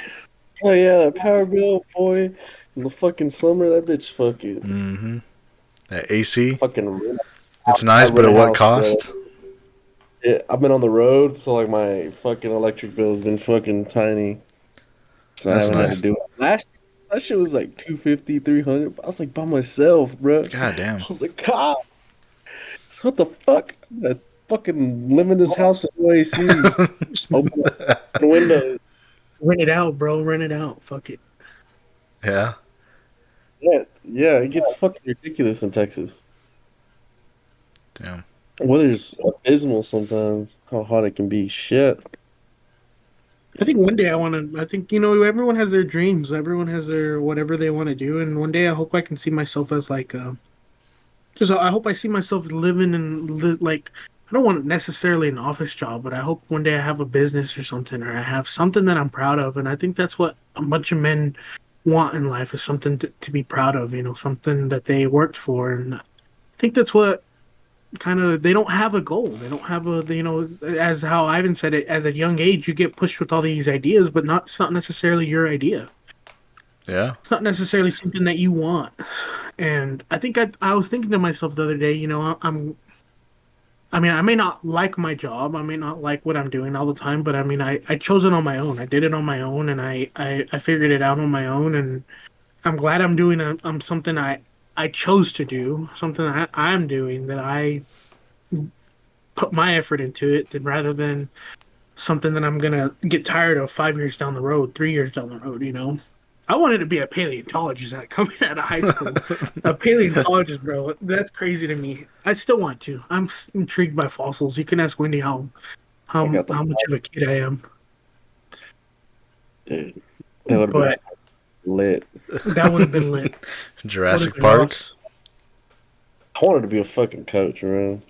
Oh yeah, that power bill, boy. In the fucking summer, that bitch fucking Mm-hmm. That AC. fucking. It's I nice, but rent at a what house, bro. cost? I've been on the road, so like my fucking electric bill's been fucking tiny. So I That's haven't had to nice. do it. Last that shit was like 250, 300. I was like by myself, bro. God damn. I was like, God, what the fuck? I fucking live in this house with no AC. Open the windows. rent it out, bro. Rent it out. Fuck it. Yeah. Yeah, yeah, it gets fucking ridiculous in Texas. Damn. Weather's abysmal sometimes. How hot it can be. Shit. I think one day I want to. I think everyone has their dreams. Everyone has their whatever they want to do, and one day I hope I can see myself as like just I hope I see myself living and like I don't want necessarily an office job, but I hope one day I have a business or something, or I have something that I'm proud of, and I think that's what a bunch of men want in life is something to be proud of. Something that they worked for, and I think that's what kind of they don't have a goal. They don't have as how Ivan said it, as a young age you get pushed with all these ideas, but it's not necessarily your idea. Yeah. It's not necessarily something that you want. And I think I was thinking to myself the other day, I mean, I may not like my job, I may not like what I'm doing all the time, but I mean, I chose it on my own. I did it on my own, and I figured it out on my own, and I'm glad I'm doing something I chose to do, something that I'm doing that I put my effort into it, rather than something that I'm gonna get tired of 5 years down the road, 3 years down the road. I wanted to be a paleontologist coming out of high school. A paleontologist, bro. That's crazy to me. I still want to. I'm intrigued by fossils. You can ask Wendy I got the how much of a kid I am. dude. That would have But been lit. that would have been lit. Jurassic Would've been Park. awesome. I wanted to be a fucking coach, man.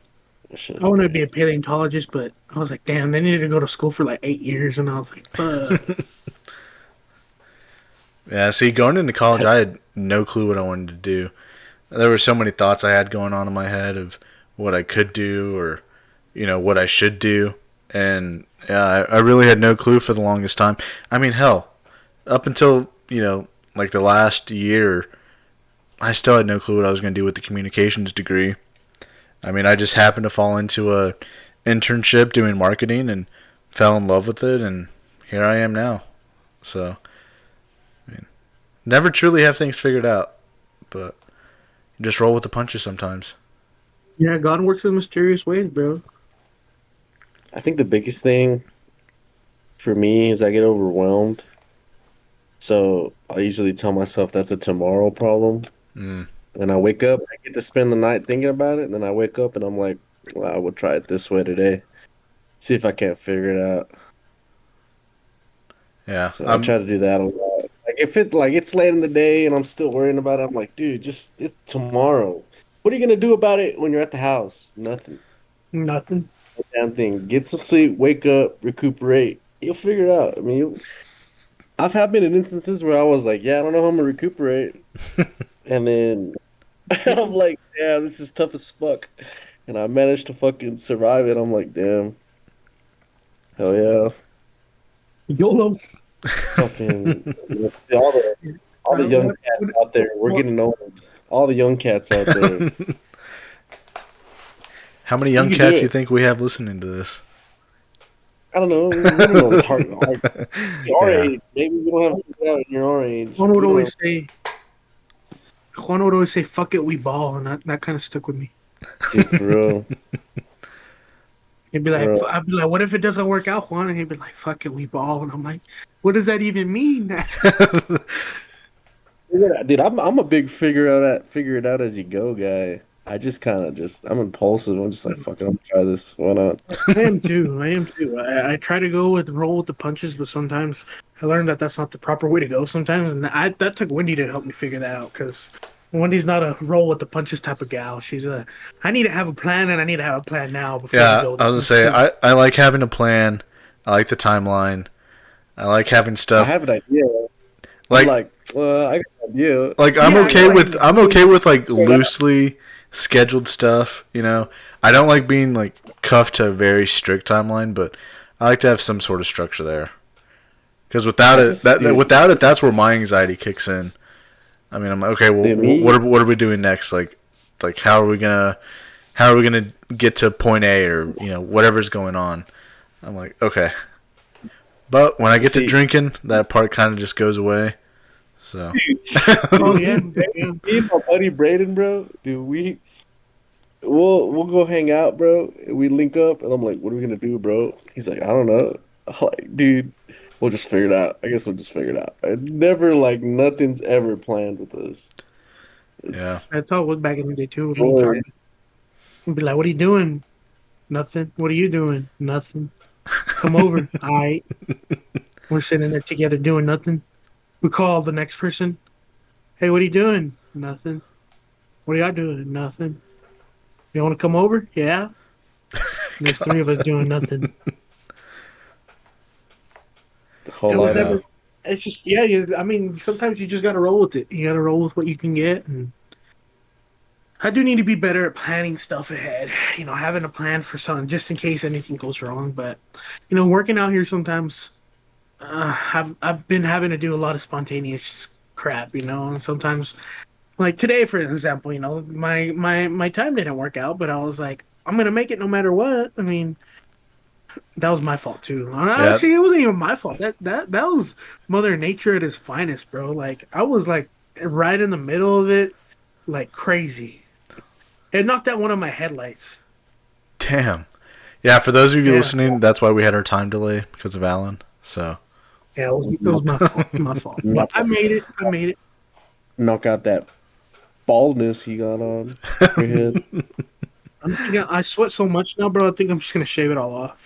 I wanted to be a paleontologist, but I was like, damn, they needed to go to school for like 8 years, and I was like, fuck. Yeah, see, going into college, I had no clue what I wanted to do. There were so many thoughts I had going on in my head of what I could do or, what I should do. And, yeah, I really had no clue for the longest time. I mean, hell, up until, like the last year, I still had no clue what I was going to do with the communications degree. I mean, I just happened to fall into a internship doing marketing and fell in love with it, and here I am now. So, I mean, never truly have things figured out, but you just roll with the punches sometimes. Yeah, God works in mysterious ways, bro. I think the biggest thing for me is I get overwhelmed. So I usually tell myself that's a tomorrow problem. Mm. And I wake up, I get to spend the night thinking about it, and then I wake up and I'm like, well, I will try it this way today. See if I can't figure it out. Yeah, So I try to do that a lot. Like if it's late in the day and I'm still worrying about it, I'm like, dude, it's tomorrow. What are you gonna do about it when you're at the house? Nothing. Nothing. No damn thing. Get some sleep, wake up, recuperate. You'll figure it out. I mean, I've had been in instances where I was like, yeah, I don't know how I'm gonna recuperate, and then I'm like, yeah, this is tough as fuck, and I managed to fucking survive it. I'm like, damn, hell yeah, YOLO. fucking all the young cats out there. We're getting old. All the young cats out there. How many young You can do cats you it. think we have listening to this? I don't know. We don't know the target. Like, our Yeah. age. Maybe we don't have to figure out in your age. Juan would We don't always have- say, "Fuck it, we ball," and that kind of stuck with me. Dude, for real. He'd be like, Bro. I'd be like, "What if it doesn't work out, Juan?" And he'd be like, "Fuck it, we ball," and I'm like, "What does that even mean?" Yeah, dude, I'm a big figure it out as you go guy. I just kind of I'm impulsive. I'm just like, fuck it, I'm gonna try this. Why not? I am too. I try to roll with the punches, but sometimes I learned that that's not the proper way to go. Sometimes, and that took Wendy to help me figure that out because Wendy's not a roll with the punches type of gal. I need to have a plan, and I need to have a plan now. Before Yeah, we go. I was going to say, I like having a plan. I like the timeline. I like having I stuff. have an idea. Like, I got an idea. like I'm Yeah, okay like- with like loosely scheduled stuff, I don't like being like cuffed to a very strict timeline, but I like to have some sort of structure there. Because without it, that's where my anxiety kicks in. I mean, I'm like, okay. Well, Me- what are we doing next? Like how are we gonna get to point A or whatever's going on? I'm like, okay. But when I get to See- drinking, that part kind of just goes away. So Oh yeah, yeah. Me and my buddy Braden, bro, dude, we'll go hang out, bro. We link up, and I'm like, what are we gonna do, bro? He's like, I don't know. I'm like, dude, we'll just figure it out. I guess we'll just figure it out. It's never nothing's ever planned with us. yeah. That's how it was back in the day too. With Sure. me. We'd be like, "What are you doing?" Nothing. What are you doing? Nothing. Come over. Alright. We're sitting there together doing nothing. We call the next person. Hey, what are you doing? Nothing. What are y'all doing? Nothing. You want to come over? Yeah. There's three of us doing nothing. A whole It was lot of never- It's just I mean, sometimes you just gotta roll with it. You gotta roll with what you can get. And I do need to be better at planning stuff ahead. Having a plan for something just in case anything goes wrong. But working out here sometimes, I've been having to do a lot of spontaneous crap. And sometimes, like today, for example, my time didn't work out, but I was like, I'm gonna make it no matter what. I mean, that was my fault too. Actually, it wasn't even my fault. That was Mother Nature at its finest, bro. Like I was like right in the middle of it, like crazy. It knocked out one of my headlights. Damn. Yeah, for those of you Yeah. listening, that's why we had our time delay because of Alan. So Yeah, it was my fault. My fault. But I made it. I made it. Knock out that baldness you got on your head. I'm thinking, I sweat so much now, bro. I think I'm just gonna shave it all off.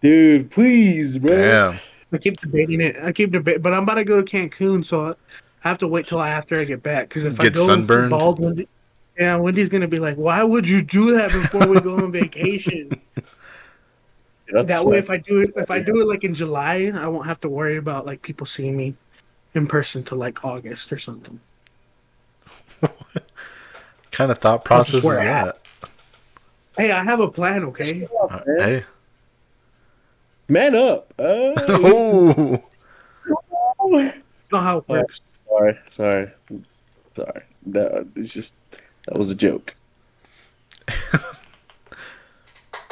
Dude, please, bro. Damn. I keep debating it. I keep debating, but I'm about to go to Cancun, so I have to wait till after I get back. Because if I Get go sunburned. bald, yeah, Wendy's gonna be like, "Why would you do that before we go on vacation?" That way, if I do it like in July, I won't have to worry about like people seeing me in person till like August or something. Kind of thought I'll just process is wear a hat. that? Hey, I have a plan, okay? Hey. Man up. Oh. You know how it works. Sorry. That was a joke.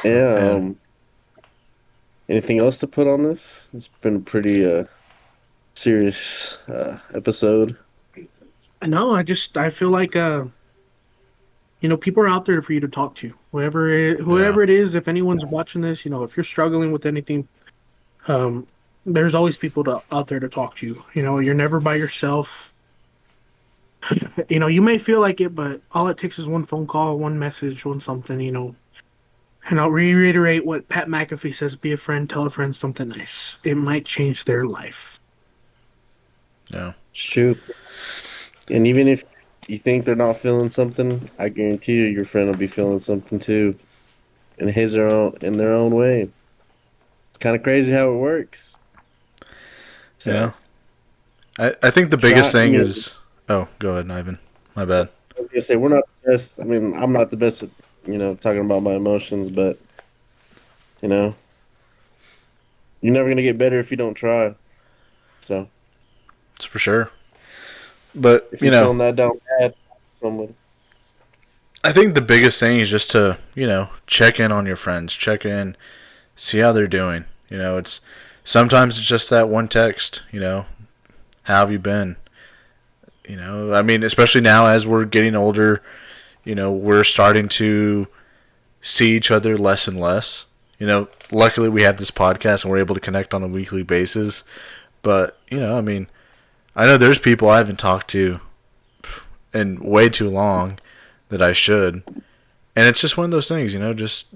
Yeah. Man. Anything else to put on this? It's been a pretty serious episode. No, I feel like people are out there for you to talk to. Whoever it is, if anyone's watching this, if you're struggling with anything, there's always people out there to talk to. You're never by yourself. You may feel like it, but all it takes is one phone call, one message, one something. And I'll reiterate what Pat McAfee says: be a friend, tell a friend something nice. It might change their life. Yeah. Shoot. And even if you think they're not feeling something, I guarantee you your friend will be feeling something too. In their own way. It's kind of crazy how it works. So, Yeah. I think the biggest thing is... Oh, go ahead, Ivan. My bad. I was gonna say we're not the best. I mean, I'm not the best at talking about my emotions, but you're never gonna get better if you don't try. So It's for sure. But if you're feeling that down bad, somebody. I think the biggest thing is just to check in on your friends, check in, see how they're doing. It's sometimes it's just that one text. How have you been? I mean, especially now as we're getting older, we're starting to see each other less and less. Luckily we have this podcast and we're able to connect on a weekly basis. But, I mean, I know there's people I haven't talked to in way too long that I should. And it's just one of those things, just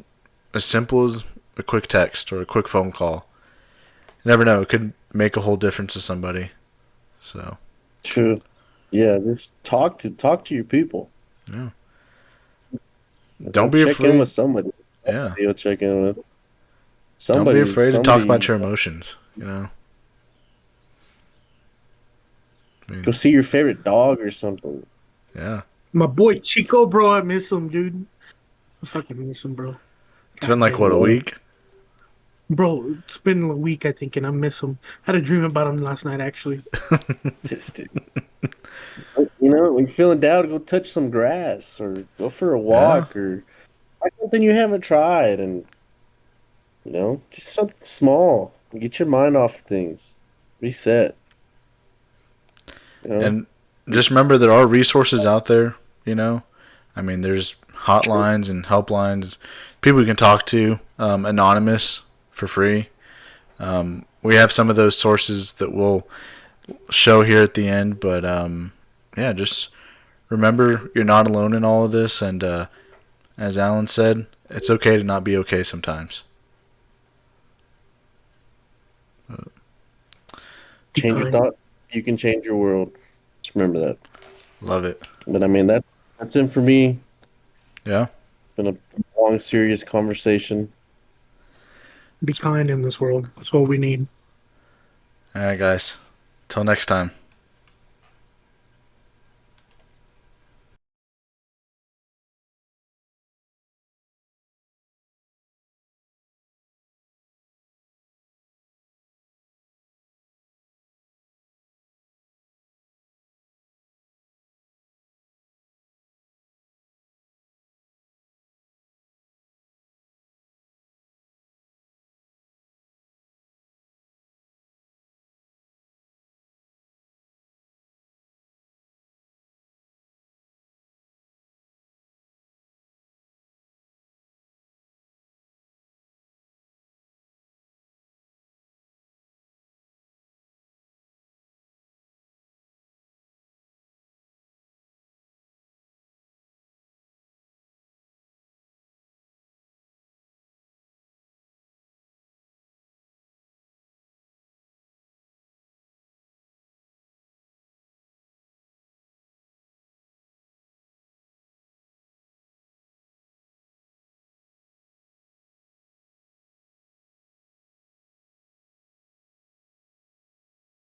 as simple as a quick text or a quick phone call. You never know, it could make a whole difference to somebody. So. True. Yeah, just talk to your people. Yeah. Don't be afraid. Check in with somebody. Yeah. You'll check in with somebody. Don't be afraid to talk about your emotions. Go see your favorite dog or something. Yeah. My boy Chico, bro, I miss him, dude. I fucking miss him, bro. It's been like, what, a week? Bro, it's been a week, I think, and I miss him. I had a dream about him last night, actually. When you're feeling down, go touch some grass or go for a walk or try something you haven't tried and, just something small. Get your mind off things. Reset. And just remember there are resources out there, I mean, there's hotlines and helplines, people you can talk to, anonymous for free. We have some of those sources that we'll show here at the end, but just remember you're not alone in all of this, and as Alan said, it's okay to not be okay sometimes. Change your thought, you can change your world. Just remember that. Love it. But I mean, that's it for me. Yeah. It's been a long, serious conversation. Be kind in this world. That's what we need. All right, guys. Till next time.